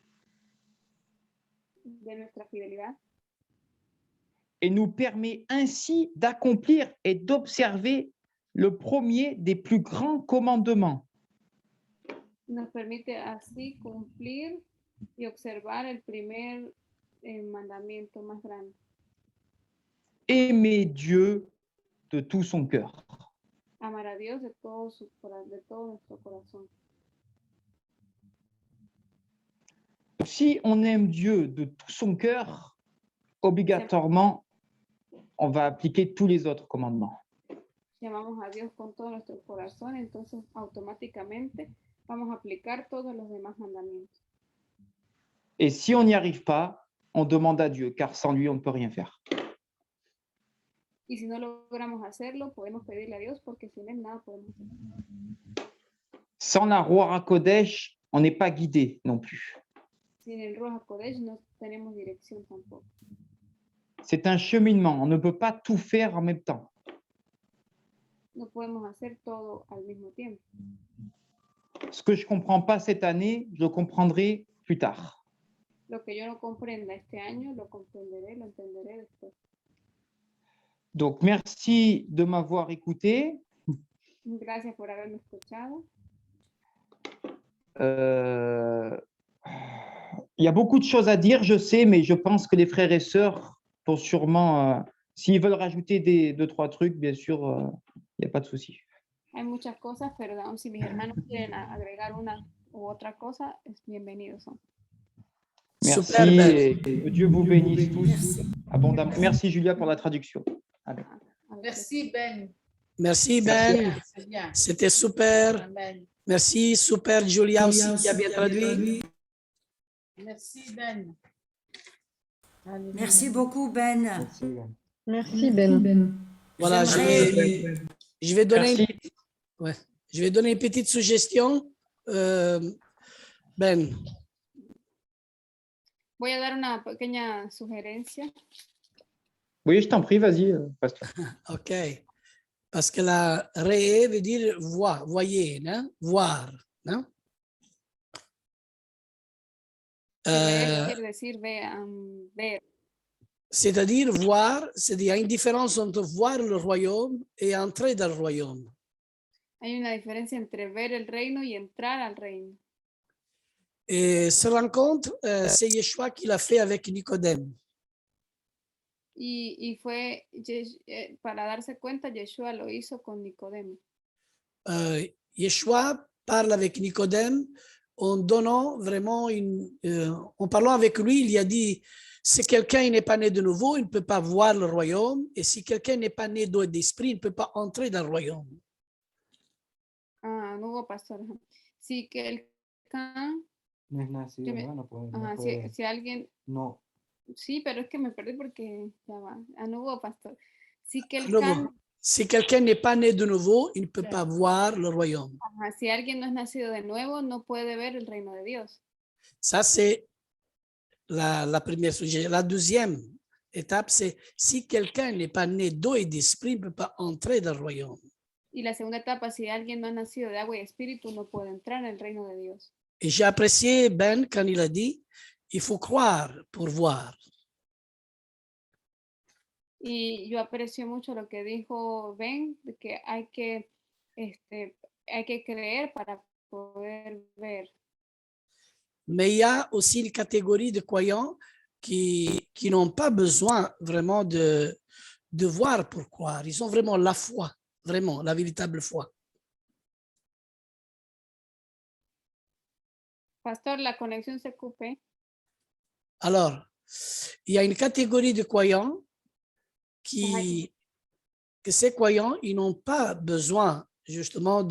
de nuestra fidelidad, et nous permet ainsi d'accomplir et d'observer le premier des plus grands commandements. nos permite así cumplir y observar el primer mandamiento más grande. Aimer Dieu de tout son cœur. Amar a Dios de todo nuestro corazón. Si on aime Dieu de tout son cœur, obligatoirement, on va appliquer tous les autres commandements. Si amamos a Dios con todo nuestro corazón, entonces automáticamente vamos a aplicar todos los demás mandamientos. Et si on n'y arrive pas, on demande à Dieu, car sans lui, on ne peut rien faire. Y si no logramos hacerlo, podemos pedirle a Dios porque sin Él nada podemos hacer. Sans la Ruach HaKodesh, on n'est pas guidé non plus. Sin el Ruach HaKodesh no tenemos dirección tampoco. C'est un cheminement. On ne peut pas tout faire en même temps. No podemos hacer todo al mismo tiempo. Ce que je ne comprends pas cette année, je le comprendrai plus tard. Lo que yo no comprenda este año, lo comprenderé, lo entenderé después. Donc, merci de m'avoir écouté. Gracias por haberme escuchado. Il y a beaucoup de choses à dire, je sais, mais je pense que les frères et sœurs vont sûrement, s'ils veulent rajouter deux, trois trucs, bien sûr, il n'y a pas de souci. Hay muchas cosas, pero si mis hermanos quieren agregar una u otra cosa, es bienvenidos son. Merci Super, Ben. et que Dieu vous bénisse tous abondamment. Merci Julia pour la traduction. Allez. Merci Ben. Merci Ben. C'est bien. C'était super. Amen. Merci, super Julia aussi qui a bien traduit. Merci Ben. Alléluia. Merci beaucoup, Ben. Merci, Ben. Merci Ben. Voilà, je vais donner, je vais donner une petite suggestion. Ben, Voy a dar una pequeña sugerencia. Oui, je t'en prie, vas-y, pasteur. ok. Parce que la ré veut dire voir, voyez, non? Voir, non? Leer quiere decir ver. C'est-à-dire voir, c'est-à-dire il y a une différence entre voir le royaume et entrer dans le royaume. Hay una diferencia entre ver el reino y entrar al reino. Et ce rencontre, c'est Yeshua qui l'a fait avec Nicodème. Y fue para darse cuenta, Yeshua lo hizo con Nicodemo. Yeshua parle avec Nicodème en donnant vraiment en parlant avec lui, il a dit, si quelqu'un n'est pas né de nouveau, il ne peut pas voir le royaume. Et si quelqu'un n'est pas né d'eau et d'esprit, il ne peut pas entrer dans le royaume. Ah, nuevo pastor. Si quelqu'un... No es nacido, ¿verdad? No puede, no Ajá, puede. si alguien... No. Sí, pero es que me perdí porque ya va. A nuevo pastor. Si Si quelqu'un n'est pas né de nouveau, il ne peut pas voir le royaume. Ajá, si alguien no es nacido de nuevo, no puede ver el reino de Dios. Ça, c'est la première sujet. La deuxième étape, c'est si quelqu'un n'est pas né d'eau et d'esprit, il ne peut pas entrer dans le royaume. Y la segunda etapa, si alguien no ha nacido de agua y espíritu, no puede entrar en el reino de Dios. Et j'ai apprécié Ben quand il a dit, il faut croire pour voir. Y yo aprecio mucho lo que dijo Ben, de que hay que creer para poder ver. Mais il y a aussi une catégorie de croyants qui n'ont pas besoin vraiment de voir pour croire. Ils ont vraiment la foi, vraiment, la véritable foi. Pastor, la conexión se coupe. Alors, il y a une catégorie de croyants que ces croyants, ils n'ont pas besoin justement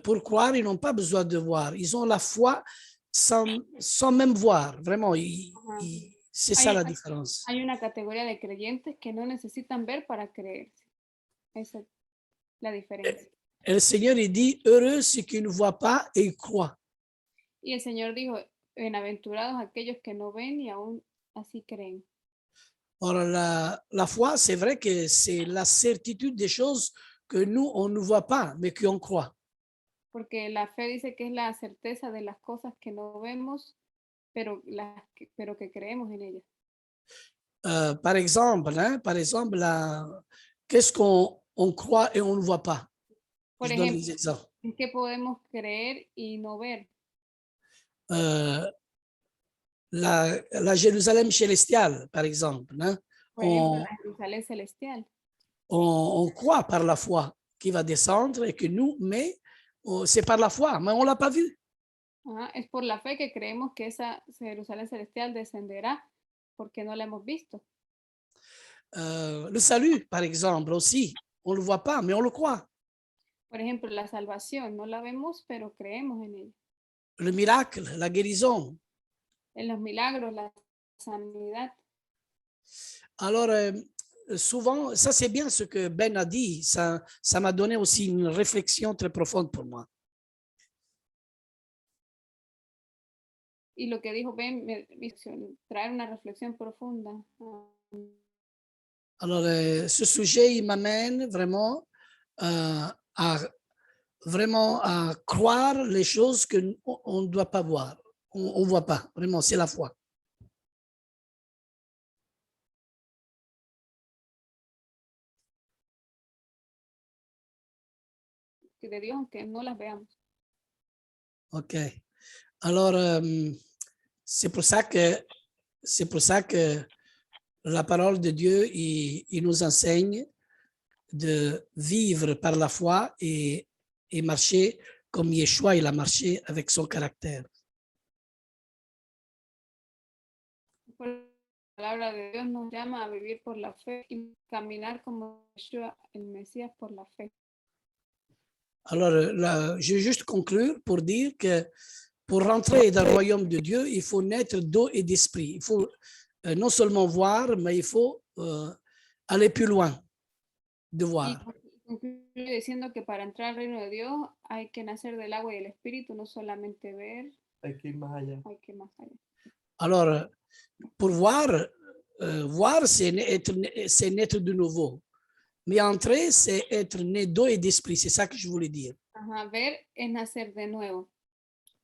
pour croire, ils n'ont pas besoin de voir. Ils ont la foi sans même voir. Vraiment, c'est ça la différence. Hay una categoría de creyentes que no necesitan ver para creer. Esa es la diferencia. Et le Seigneur, il dit, heureux ceux qui ne voient pas et ils croient. Y el Señor dijo, bienaventurados aquellos que no ven y aún así creen. Alors, la foi, c'est vrai que c'est la certitude des choses que nous, on ne voit pas, mais qu'on croit. Porque la fe dice que es la certeza de las cosas que no vemos, pero que creemos en ellas. Par exemple, qu'est-ce qu'on croit et on ne voit pas? Por Je donne ejemplo, des exemples. ¿en qué podemos creer y no ver? La Jérusalem célestiale, par exemple. Hein? Por ejemplo, la Jerusalén celestial. On croit par la foi qu'il va descendre et que nous, mais c'est par la foi, mais on ne l'a pas vu. Es por la fe que creemos que esa Jerusalén celestial descenderá, porque no la hemos visto. Le salut, par exemple, aussi, on ne le voit pas, mais on le croit. Por ejemplo, la salvación, no la vemos, pero creemos en ella. Le miracle, la guérison. en los milagros, la sanidad. Alors, souvent, ça c'est bien ce que Ben a dit, ça m'a donné aussi une réflexion très profonde pour moi. Y lo que dijo Ben me hizo traer una reflexión profunda. Alors, ce sujet, il m'amène vraiment vraiment à croire les choses qu'on ne doit pas voir. On ne voit pas, vraiment, c'est la foi. Que de Dios, aunque no las veamos. OK. Alors, c'est pour ça que la parole de Dieu, il nous enseigne de vivre par la foi et marcher comme Yeshua, il a marché avec son caractère. La palabra de Dios nos llama a vivir por la fe y caminar como Yeshua, el Mesías, por la fe. Alors, je vais juste conclure pour dire que pour rentrer dans le royaume de Dieu, il faut naître d'eau et d'esprit. Il faut non seulement voir, mais il faut aller plus loin de voir. Y concluye diciendo que para entrar al reino de Dios hay que nacer del agua y del espíritu, no solamente ver. Hay que ir más allá. Hay que ir más allá. Alors, pour voir, c'est naître de nouveau. Mais entrer, c'est être né d'eau et d'esprit. C'est ça que je voulais dire. Ajá, ver es nacer de nuevo,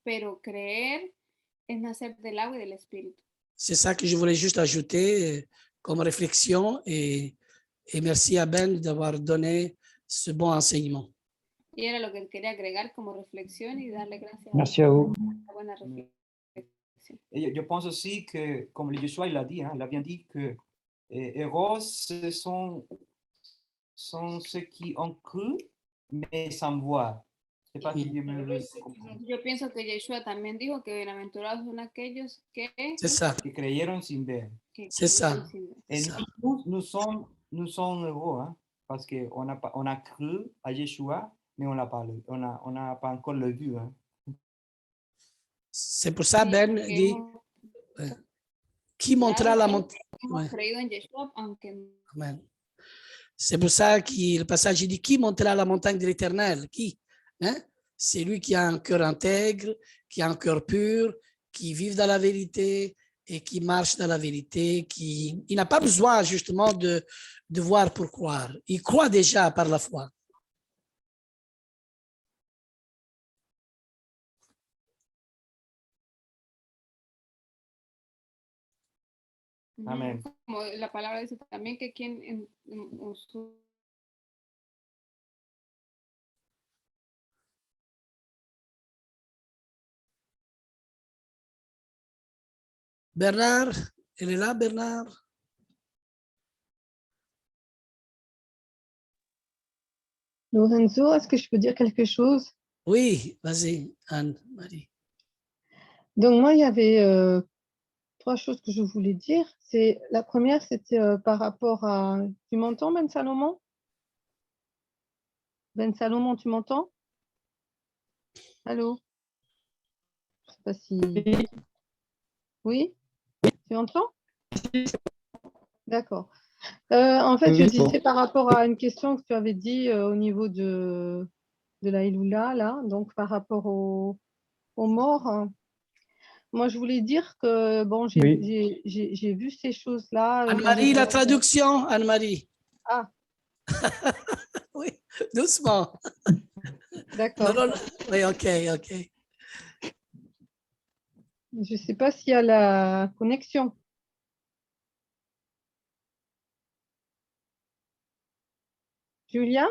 pero creer es nacer del agua y del espíritu. C'est ça que je voulais juste ajouter comme réflexion et merci à Ben d'avoir donné ce bon enseignement. Y era lo que quería agregar como reflexión y darle gracias Merci à vous. la buena reflexión. Et je pense aussi que, comme Yeshua il a dit, il a bien dit que héros, ce sont ceux qui ont cru, mais sans voir. Je sais pas si je me comprends. Yo pienso que Yeshua también dijo que bienaventurados son aquellos que creyeron sin ver. C'est ça. Et nous sommes heureux, hein, parce qu'on a cru à Yeshua, mais on n'a pas encore le vu. Hein. C'est pour ça, Ben dit, qui montrera la montagne. Amen. C'est pour ça que le passage dit, qui montera la montagne de l'Éternel? Qui? Hein? C'est lui qui a un cœur intègre, qui a un cœur pur, qui vit dans la vérité et qui marche dans la vérité. Il n'a pas besoin justement de voir pour croire. Il croit déjà par la foi. Amén. Como la palabra dice también que quien en su Bernard, elle est là, Bernard? Lorenzo, est-ce que je peux dire quelque chose? Oui, vas-y, Anne-Marie. Donc moi, il y avait 3 choses que je voulais dire. La première, c'était par rapport à... Tu m'entends, Ben Salomon? Ben Salomon, tu m'entends? Allô? Je ne sais pas si... Oui? Tu m'entends? D'accord. En fait, je disais par rapport à une question que tu avais dit au niveau de la Iloula, là, donc par rapport aux morts. Hein. Moi, je voulais dire que, bon, j'ai vu ces choses-là. Anne-Marie, la traduction, Anne-Marie. Ah. Oui, doucement. D'accord. Non. Oui, OK. Je ne sais pas s'il y a la connexion. Julia?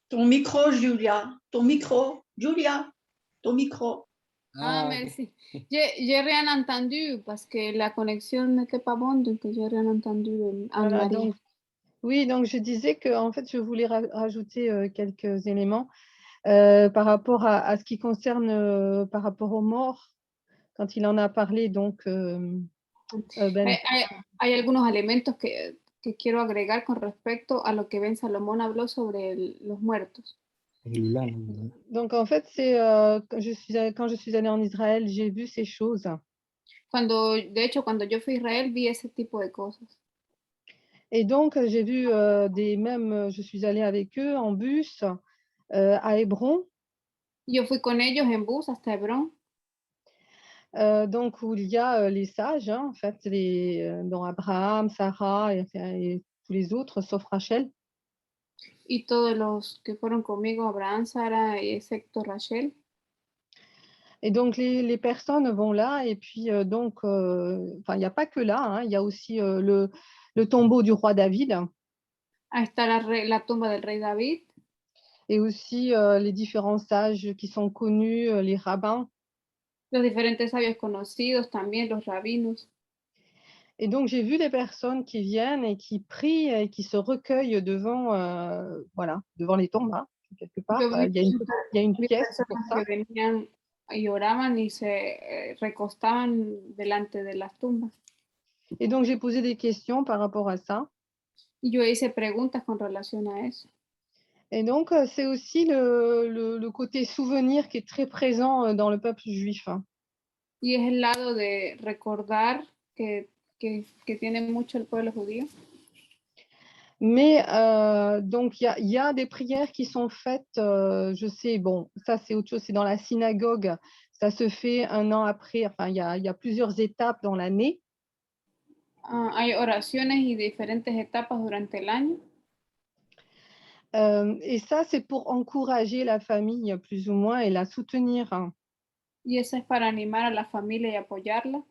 Ton micro, Julia. Ton micro. Julia, ton micro. Ah, merci. J'ai rien entendu parce que la connexion n'était pas bonne, donc j'ai rien entendu. Voilà, donc, oui, donc je disais que en fait, je voulais rajouter quelques éléments par rapport à ce qui concerne par rapport aux morts, quand il en a parlé, donc Ben. Hay algunos elementos que quiero agregar con respecto a lo que Ben Salomón habló sobre los muertos. Donc, en fait, c'est quand je suis allée en Israël, j'ai vu ces choses. De hecho, cuando yo fui a Israel, vi ese tipo de cosas. Et donc, j'ai vu je suis allée avec eux en bus à Hébron. Yo fui con ellos en bus hasta Hebrón. Donc, où il y a les sages, hein, en fait, dont Abraham, Sarah et tous les autres, sauf Rachel. Y todos los que fueron conmigo, Abraham, Sara, excepto Rachel. Et donc, les personnes vont là, et puis donc, il n'y a pas que là, hein, il y a aussi le tombeau du roi David. Ahí está la tumba del rey David. Et aussi les différents sages qui sont connus, les rabbins. Los diferentes sabios conocidos, también los rabinos. Et donc, j'ai vu des personnes qui viennent et qui prient et qui se recueillent devant, devant les tombes, hein, quelque part. Il y a une pièce pour ça. Que venían y oraban y se recostaban delante de las tumbas. Et donc, j'ai posé des questions par rapport à ça. Yo hice preguntas con relación a eso. Et donc, c'est aussi le côté souvenir qui est très présent dans le peuple juif. Y es el lado de recordar que tiene mucho el pueblo judío. Mais donc, il y a des prières qui sont faites, je sais, bon, ça c'est autre chose, c'est dans la synagogue, ça se fait un an après, enfin, il y a plusieurs étapes dans l'année. Hay oraciones y diferentes etapas durante el año. Et ça, c'est pour encourager la famille, plus ou moins, et la soutenir. Y eso es para animar a la familia y apoyarla.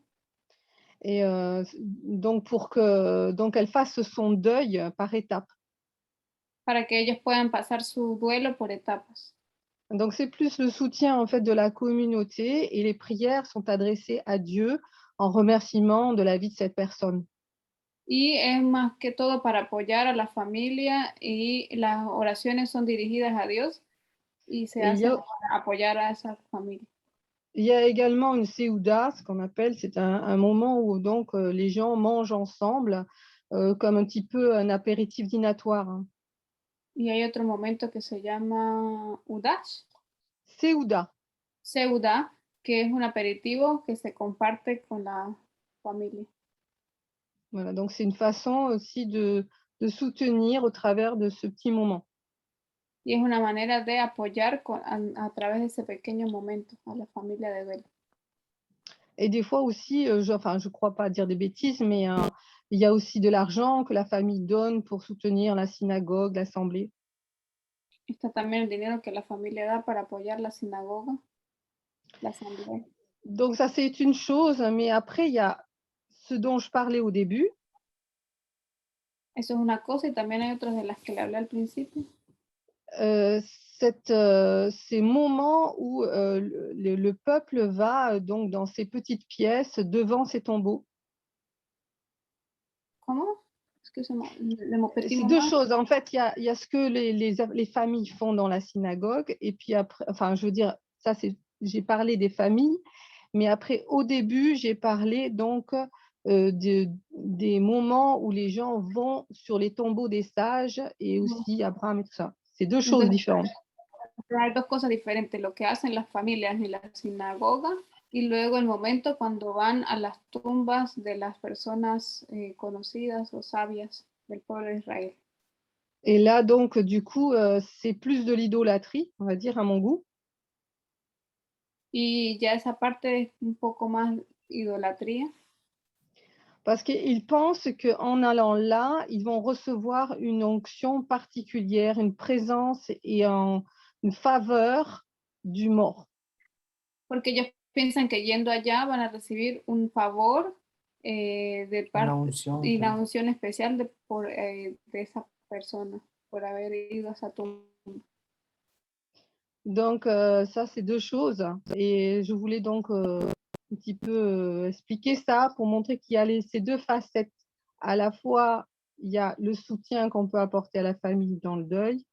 Et donc, pour qu'elle fasse son deuil par étapes. Para que ellos puedan pasar su duelo por etapas. Donc, c'est plus le soutien, en fait, de la communauté, et les prières sont adressées à Dieu en remerciement de la vie de cette personne. Y es más que todo para apoyar a la familia, y las oraciones son dirigidas a Dios y se hacen para apoyar a esa familia. Il y a également une Séouda, ce qu'on appelle, c'est un moment où donc les gens mangent ensemble, comme un petit peu un apéritif dînatoire. Y hay otro momento que se llama Udash. Séouda. Séouda, que es un aperitivo que se comparte con la familia. Voilà, donc c'est une façon aussi de soutenir au travers de ce petit moment. Y es una manera de apoyar a través de ese pequeño momento a la familia de duelo. Et des fois aussi, je crois pas dire des bêtises, mais il y a aussi de l'argent que la famille donne pour soutenir la synagogue, l'assemblée. Está también el dinero que la familia da para apoyar la sinagoga, la asamblea. Donc ça, c'est une chose, mais après, il y a ce dont je parlais au début. Eso es una cosa, y también hay otras de las que le hablé al principio. Ces moments où le peuple va donc dans ces petites pièces devant ces tombeaux. Comment? Excusez-moi, c'est deux choses. En fait, il y a ce que les familles font dans la synagogue, et puis après, enfin, je veux dire, ça, j'ai parlé des familles, mais après, au début, j'ai parlé donc des moments où les gens vont sur les tombeaux des sages, et aussi Abraham et tout ça. C'est deux choses différentes. Hay dos cosas diferentes, lo que hacen las familias en la sinagoga, y luego el momento cuando van a las tumbas de las personas conocidas o sabias del pueblo de Israel. Et là, donc, du coup, c'est plus de l'idolâtrie, on va dire, à mon goût. Y ya esa parte es un poco más idolatría. Parce qu'ils pensent qu'en allant là, ils vont recevoir une onction particulière, une présence et une faveur du mort. Porque ellos piensan que yendo allá van a recibir un favor de parte y la unción especial de esa persona por haber ido a esa tumba. Donc, ça, c'est deux choses. Et je voulais donc un petit peu expliquer ça pour montrer qu'il y a ces deux facettes. À la fois, il y a le soutien qu'on peut apporter à la famille dans le deuil,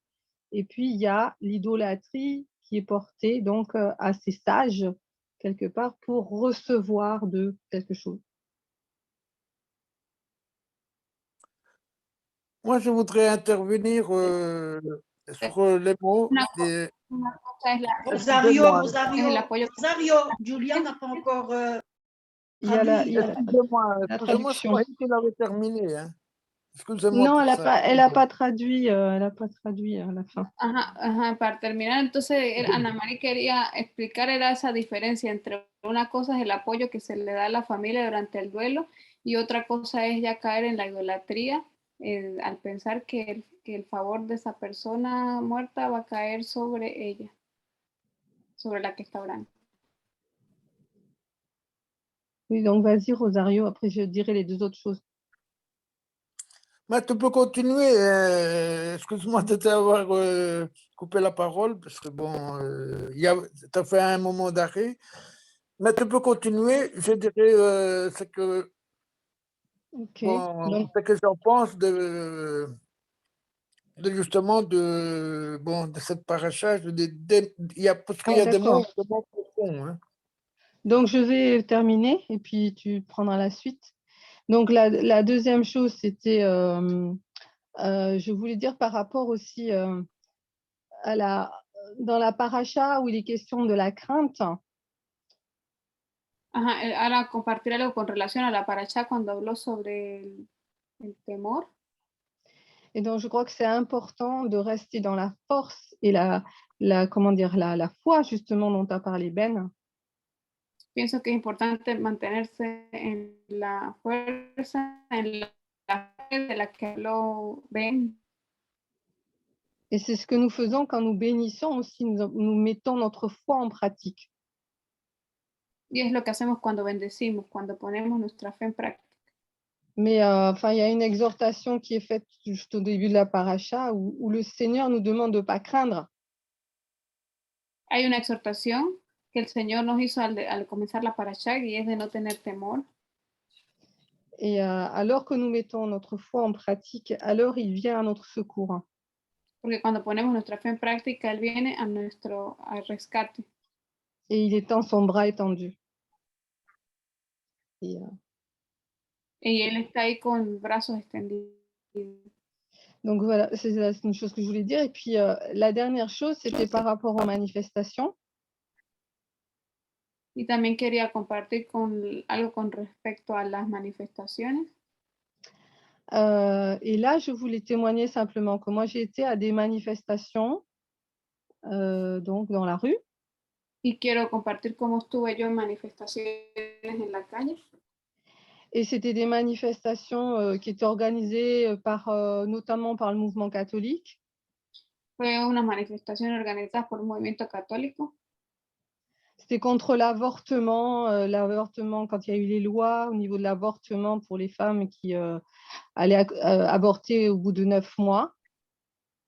et puis il y a l'idolâtrie qui est portée donc à ces sages, quelque part, pour recevoir de quelque chose. Moi, je voudrais intervenir sur les mots. Una cosa es, Rosario, es el apoyo. Rosario, Julia n'a pas encore Il y a la, traduit. il y a la Excusez-moi, c'est traduction. moi qui l'avais terminé. Hein. Excusez-moi Non, pour elle n'a ça. pas, elle a pas traduit, elle a pas traduit à la fin. Ajá, ajá, para terminar, entonces Ana María quería explicar era esa diferencia entre una cosa es el apoyo que se le da a la familia durante el duelo y otra cosa es ya caer en la idolatría al pensar que el favor de esa persona muerta va a caer sobre ella, sobre la que está orando. Oui, donc vas-y Rosario, après je dirai les deux autres choses. Mais tu peux continuer. Excuse-moi de t'avoir coupé la parole, parce que bon, tu as fait un moment d'arrêt. Mais tu peux continuer. Je dirais ce que, bon, Donc, ce que j'en pense justement de cette paracha. Parce qu'il y a des mots profonds. Hein. Donc, je vais terminer et puis tu prendras la suite. Donc, la deuxième chose, c'était, je voulais dire par rapport aussi dans la paracha où il est question de la crainte. Ajá, ahora compartir algo con relación a la paracha cuando habló sobre el temor. Et donc, je crois que c'est important de rester dans la force et comment dire, la foi justement dont tu as parlé, Ben. Pienso que es importante mantenerse en la fuerza, en la fe de la que habló Ben. Et c'est ce que nous faisons quand nous bénissons aussi, nous mettons notre foi en pratique. Y es lo que hacemos cuando bendecimos, cuando ponemos nuestra fe en práctica. Mais enfin, il y a une exhortation qui est faite juste au début de la paracha où le Seigneur nous demande de ne pas craindre. Hay una exhortación que el Señor nos hizo al comenzar la paracha y es de no tener temor. Et alors que nous mettons notre foi en pratique, alors il vient à notre secours. Porque cuando ponemos nuestra fe en práctica, Él viene al rescate. Et il étend son bras étendu. Et Él está ahí con brazos extendidos. Donc voilà, c'est une chose que je voulais dire. Et puis la dernière chose, c'était par rapport aux manifestations. Y también quería compartir algo con respecto a las manifestaciones. Et là, je voulais témoigner simplement que moi, j'ai été à des manifestations donc dans la rue. Y quiero compartir cómo estuve yo en manifestaciones en la calle. Et c'était des manifestations qui étaient organisées notamment par le mouvement catholique. Fue unas manifestaciones organizadas por un movimiento católico. C'était contre l'avortement, quand il y a eu les lois au niveau de l'avortement pour les femmes qui allaient avorter au bout de 9 mois.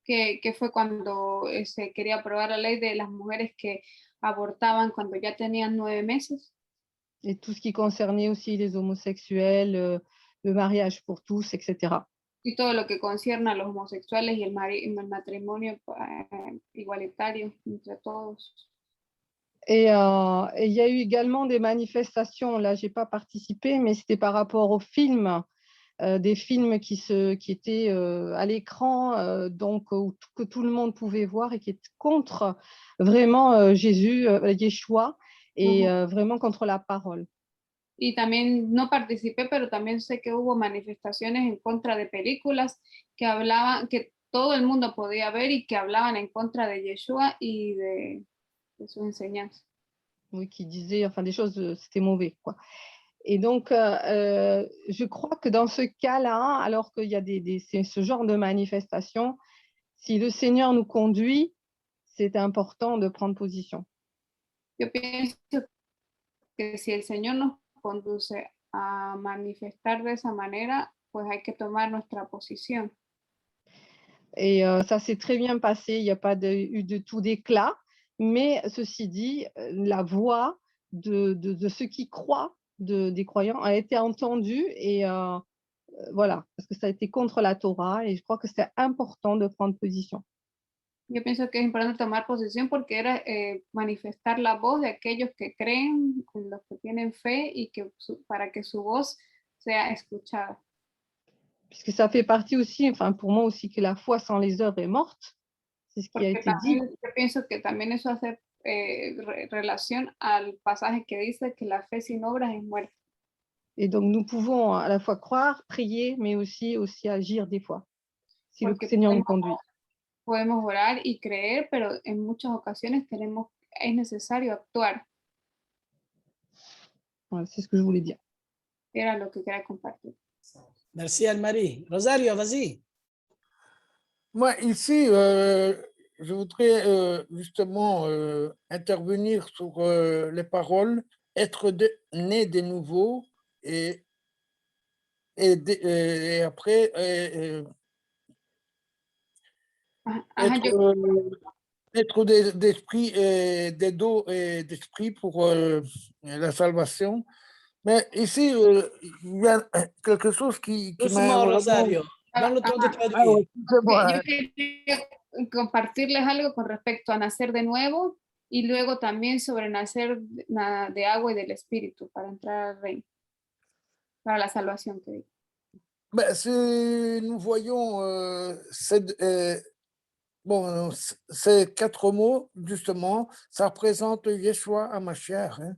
Que fue cuando se quería aprobar la ley de las mujeres que abortaban cuando ya tenían 9 meses. Et tout ce qui concernait aussi les homosexuels, le mariage pour tous, etc. Y todo lo que concierne a los homosexuales y el matrimonio igualitario entre todos. Et il y a eu également des manifestations, là je n'ai pas participé, mais c'était par rapport aux films, des films qui étaient à l'écran, donc que tout le monde pouvait voir et qui étaient contre vraiment Yeshua, et vraiment contre la parole. Y también no participé, pero también sé que hubo manifestaciones en contra de películas que hablaban, que todo el mundo podía ver y que hablaban en contra de Yeshua y de su enseñanza. Oui, qui disaient, enfin des choses, c'était mauvais, quoi. Et donc, je crois que dans ce cas-là, alors qu'il y a ce genre de manifestation, si le Seigneur nous conduit, c'est important de prendre position. Yo pienso que si el Señor nos conduce a manifestar de esa manera, pues hay que tomar nuestra posición. Et ça s'est très bien passé, il n'y a pas eu de tout d'éclat, mais ceci dit, la voix de ceux qui croient, des croyants, a été entendue, et voilà, parce que ça a été contre la Torah, et je crois que c'est important de prendre position. Yo pienso que es importante tomar posición porque era manifestar la voz de aquellos que creen, los que tienen fe, y para que su voz sea escuchada. Puisque ça fait partie aussi, enfin pour moi aussi, que la foi sans les œuvres est morte. C'est ce qui a Porque été dit. también, yo pienso que también eso hace relación al pasaje que dice que la fe sin obras es muerta. Et donc, nous pouvons à la fois croire, prier, mais aussi agir des fois, si le Porque Seigneur nous conduit. podemos orar y creer, pero en muchas ocasiones es necesario actuar. Voilà, c'est ce que je voulais dire. Era lo que quería compartir. Merci Anne-Marie. Rosario, vas-y. Moi, ici, je voudrais justement intervenir sur les paroles « être né de nouveau » et après être d'esprit des dos et d'esprit pour la salvation. Mais ici, il y a quelque chose qui m'a Doucement, vraiment... Rosario. Donne le temps de Ah, traduire. ouais, excusez-moi. Yo quería compartirles algo con respecto a nacer de nuevo y luego también sobre nacer de agua y del espíritu para entrar al reino, para la salvación que digo. Ben, si nous voyons ces 4 mots, justement, ça représente Yeshua HaMashiach. Hein?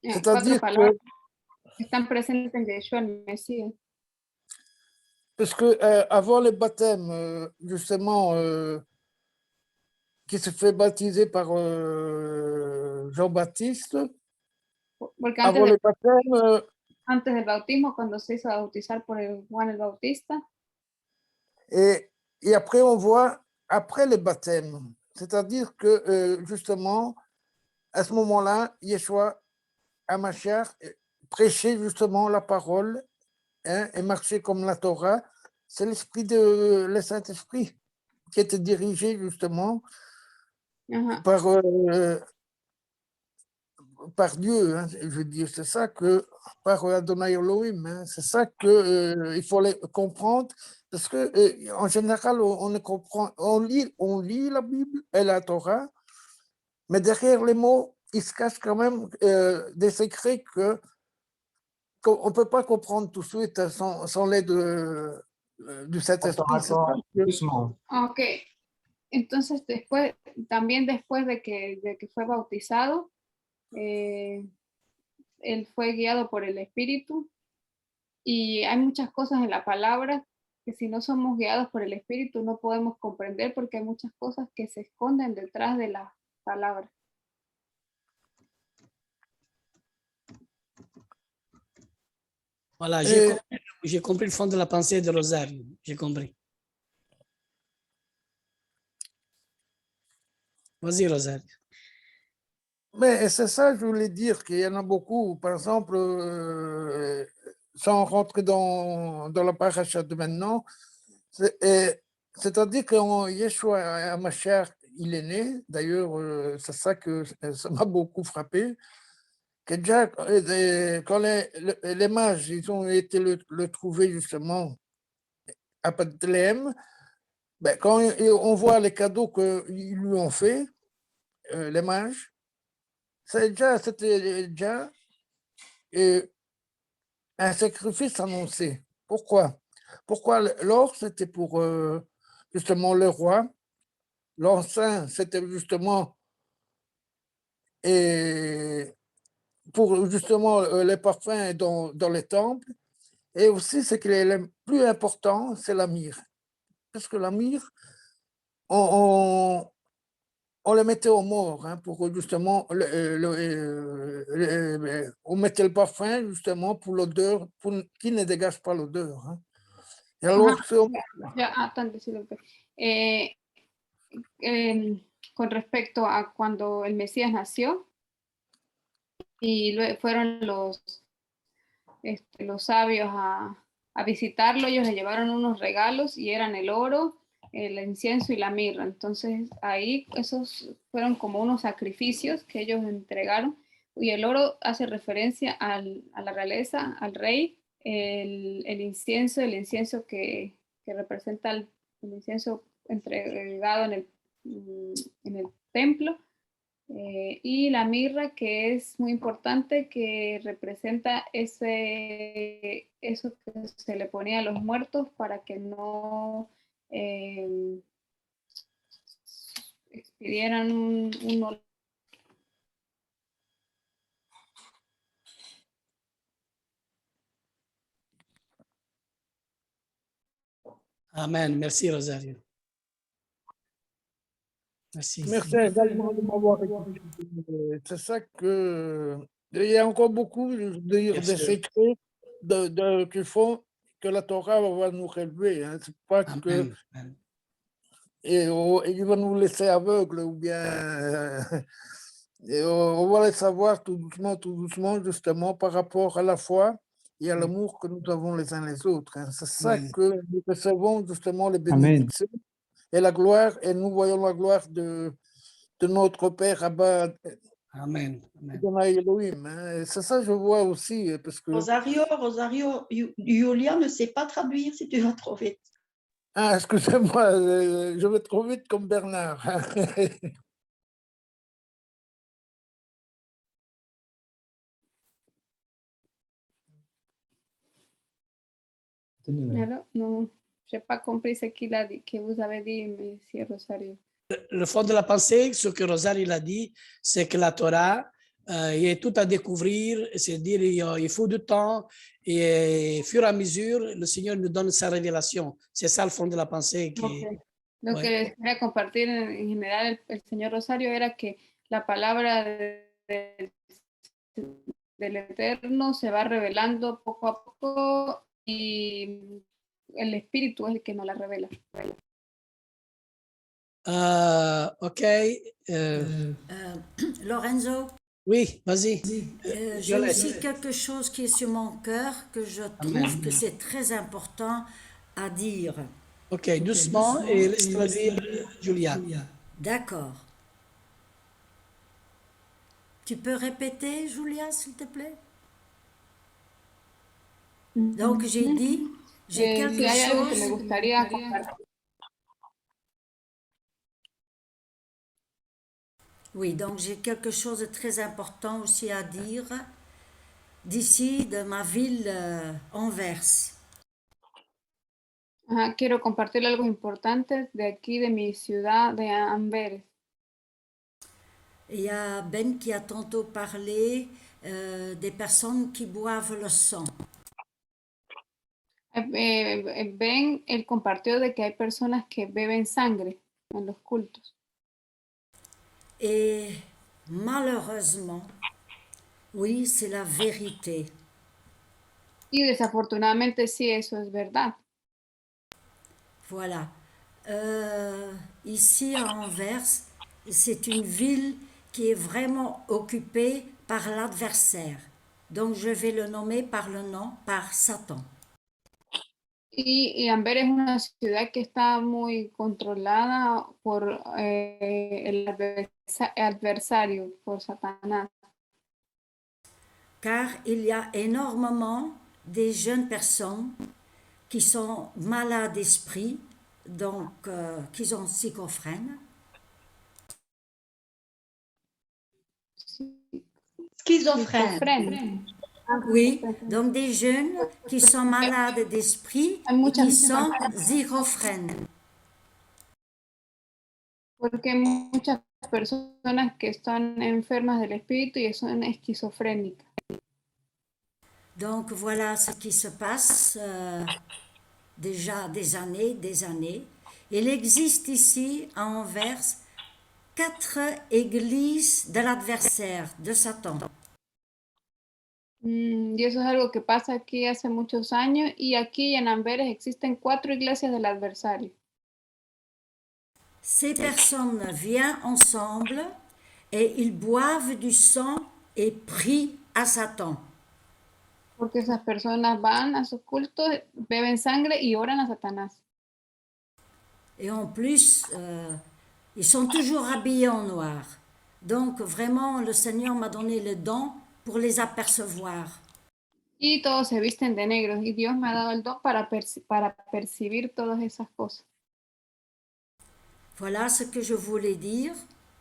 C'est-à-dire que... están presentes en Yeshua el Mesías. Parce que avant le baptême, justement, qui se fait baptiser par Jean-Baptiste, avant le baptême... antes del bautismo, cuando se hizo bautizar por Juan el Bautista. Et après, on voit après le baptême. C'est-à-dire que, justement, à ce moment-là, Yeshua HaMashiach prêchait justement la parole, hein, et marchait comme la Torah. C'est le Saint-Esprit qui était dirigé justement par Dieu, hein, je veux dire, c'est ça que, par Adonai Elohim, hein, c'est ça qu'il faut comprendre, parce que en général, on ne comprend, on lit la Bible et la Torah, mais derrière les mots, il se cache quand même des secrets qu'on ne peut pas comprendre tout de suite sans l'aide du Saint-Esprit. Ok, entonces también después de que fue bautizado, él fue guiado por el Espíritu y hay muchas cosas en la palabra que si no somos guiados por el Espíritu no podemos comprender porque hay muchas cosas que se esconden detrás de las palabras. Voilà, j'ai compris le fond de la pensée de Rosario. J'ai compris. Vas-y, Rosario. Mais c'est ça, je voulais dire qu'il y en a beaucoup. Par exemple, sans rentrer dans la paracha de maintenant, c'est-à-dire que Yeshua HaMashiach, il est né. D'ailleurs, c'est ça que ça m'a beaucoup frappé. Que déjà, quand les mages, ils ont été le trouver justement à Bethléem, ben, quand on voit les cadeaux qu'ils lui ont fait, les mages, c'était déjà un sacrifice annoncé. Pourquoi? Pourquoi l'or, c'était pour justement le roi, l'encens, c'était justement pour justement les parfums dans les temples, et aussi ce qui est le plus important, c'est la myrrhe. Parce que la myrrhe, on le mettait aux morts, hein, pour justement, on mettait le parfum justement pour l'odeur, qui ne dégage pas l'odeur. Hein. Et alors, con respecto a cuando el Mesías nació y fueron los sabios a visitarlo, ellos le llevaron unos regalos y eran el oro, el incienso y la mirra. Entonces ahí esos fueron como unos sacrificios que ellos entregaron y el oro hace referencia a la realeza, al rey, el incienso que representa el incienso entregado en el templo, y la mirra, que es muy importante, que representa eso que se le ponía a los muertos para que no expidieran un olor. Amen. Merci, Rosario. Merci. Merci également de m'avoir écouté. C'est ça que. Il y a encore beaucoup de secrets qui font que la Torah va nous relever. Hein. C'est pas que. Et il va nous laisser aveugles ou bien. Et on va les savoir tout doucement, justement, par rapport à la foi et à l'amour que nous avons les uns les autres. Hein. C'est ça que nous recevons, justement, les bénédictions et la gloire, et nous voyons la gloire de notre Père Abba. Amen. Elohim. Hein. C'est ça que je vois aussi. Parce que... Rosario, Julia ne sait pas traduire si tu vas trop vite. Ah, excusez-moi, je vais trop vite comme Bernard. Alors, non, je n'ai pas compris ce que vous avez dit, monsieur Rosario. Le fond de la pensée, ce que Rosario a dit, c'est que la Torah, il y a tout à découvrir, c'est-à-dire il faut du temps et au fur et à mesure, le Seigneur nous donne sa révélation. C'est ça le fond de la pensée. Lo que quería compartir en general el señor Rosario era que la palabra del Eterno se va revelando poco a poco y el Espíritu es el que nos la revela. Ok. Lorenzo? Oui, vas-y. J'ai aussi quelque chose qui est sur mon cœur que je trouve que c'est très important à dire. Ok, doucement et laisse traduire Julia. D'accord. Tu peux répéter, Julia, s'il te plaît? Donc, j'ai dit, j'ai quelque chose... Oui, donc j'ai quelque chose de très important aussi à dire d'ici, de ma ville Anvers. Quiero compartir algo importante de aquí, de mi ciudad de Amberes. Il y a Ben qui a tantôt parlé des personnes qui boivent le sang. Ben, él compartió de que hay personas que beben sangre en los cultos. Et malheureusement, oui, c'est la vérité. Y desafortunadamente sí, eso es verdad. Voilà. Ici à Anvers, c'est une ville qui est vraiment occupée par l'adversaire. Donc je vais le nommer par le nom, par Satan. Y Amberes es una ciudad que está muy controlada por el adversario, por Satanás. Car il y a énormément de jeunes personnes qui sont malades d'esprit, donc qui sont schizophrènes. Schizophrènes. Oui, donc des jeunes qui sont malades d'esprit et qui sont schizophrènes. Porque hay muchas personas que están enfermas del espíritu y son esquizofrénicas. Donc voilà ce qui se passe déjà des années. Il existe ici à Anvers 4 églises de l'adversaire, de Satan. Y eso es algo que pasa aquí hace muchos años y aquí en Amberes existen 4 iglesias del adversario. Ces personnes viennent ensemble et ils boivent du sang et prient à Satan. Porque esas personas van a sus cultos, beben sangre y oran a Satanás. Et en plus, ils sont toujours habillés en noir. Donc vraiment, le Seigneur m'a donné le don pour les apercevoir. Y todos se visten de negro y Dios me ha dado el don para percibir todas esas cosas. Voilà ce que je voulais dire.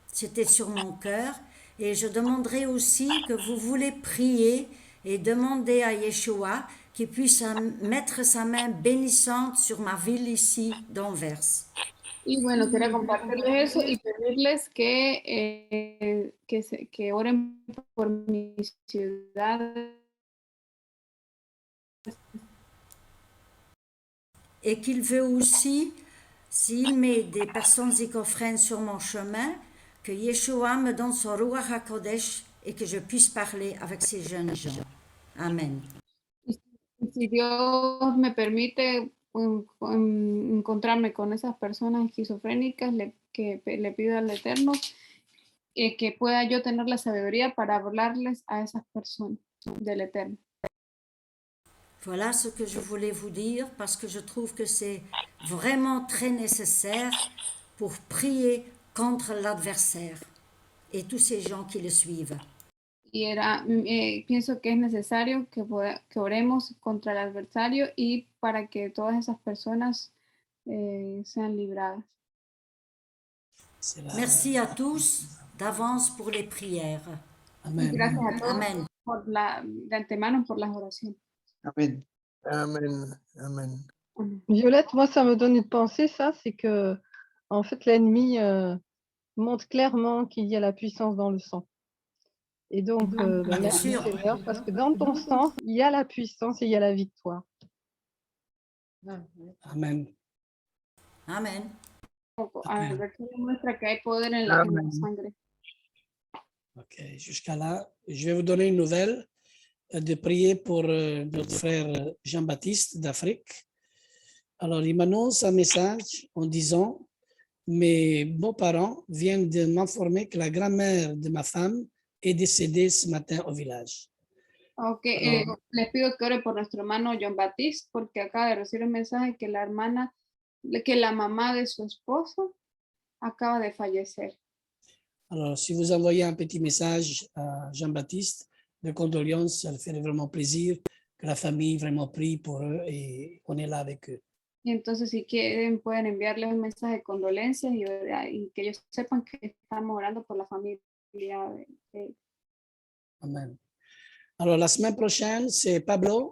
C'était sur mon cœur. Et je demanderai aussi que vous voulez prier et demander à Yeshua qu'il puisse mettre sa main bénissante sur ma ville ici d'Anvers. Y bueno, quería compartirles eso y pedirles que oren por mi ciudad. Et qu'il veut aussi, s'il met des personnes zikofrènes sur mon chemin, que Yeshua me donne son Ruach HaKodesh et que je puisse parler avec ces jeunes gens. Amen. Y si Dios me permite encontrarme con esas personas esquizofrénicas, que le pido al Eterno que pueda yo tener la sabiduría para hablarles a esas personas del Eterno. Voilà ce que je voulais vous dire parce que je trouve que c'est vraiment très nécessaire pour prier contre l'adversaire et tous ces gens qui le suivent. Y pienso que es necesario que oremos contra el adversario y para que todas esas personas sean libradas. Merci à tous d'avance pour les prières. Amen. Gracias a todos Amen. de antemano por las oraciones. Amen. Amen. Amen. Violette, moi, ça me donne une pensée, ça, c'est que, en fait, l'ennemi montre clairement qu'il y a la puissance dans le sang. Et donc, merci sûr. Seigneur, parce que dans ton sang, il y a la puissance et il y a la victoire. Amen. Amen. Muestra que hay poder en la sangre. Ok, jusqu'à là, je vais vous donner une nouvelle de prier pour notre frère Jean-Baptiste d'Afrique. Alors, il m'annonce un message en disant: mes beaux-parents viennent de m'informer que la grand-mère de ma femme est décédée ce matin au village. Ok, les pido que ore por nuestro hermano John Baptiste porque acaba de recibir un mensaje que la mamá de su esposo acaba de fallecer. Alors, si vous envoyez un petit message à Jean-Baptiste de condoléances, ça le fait vraiment plaisir que la famille vraiment prie pour eux et on est là avec eux. Y entonces, si quieren, pueden enviarles un mensaje de condolencias y que ellos sepan que estamos orando por la familia de Amen. Alors, la semaine prochaine, c'est Pablo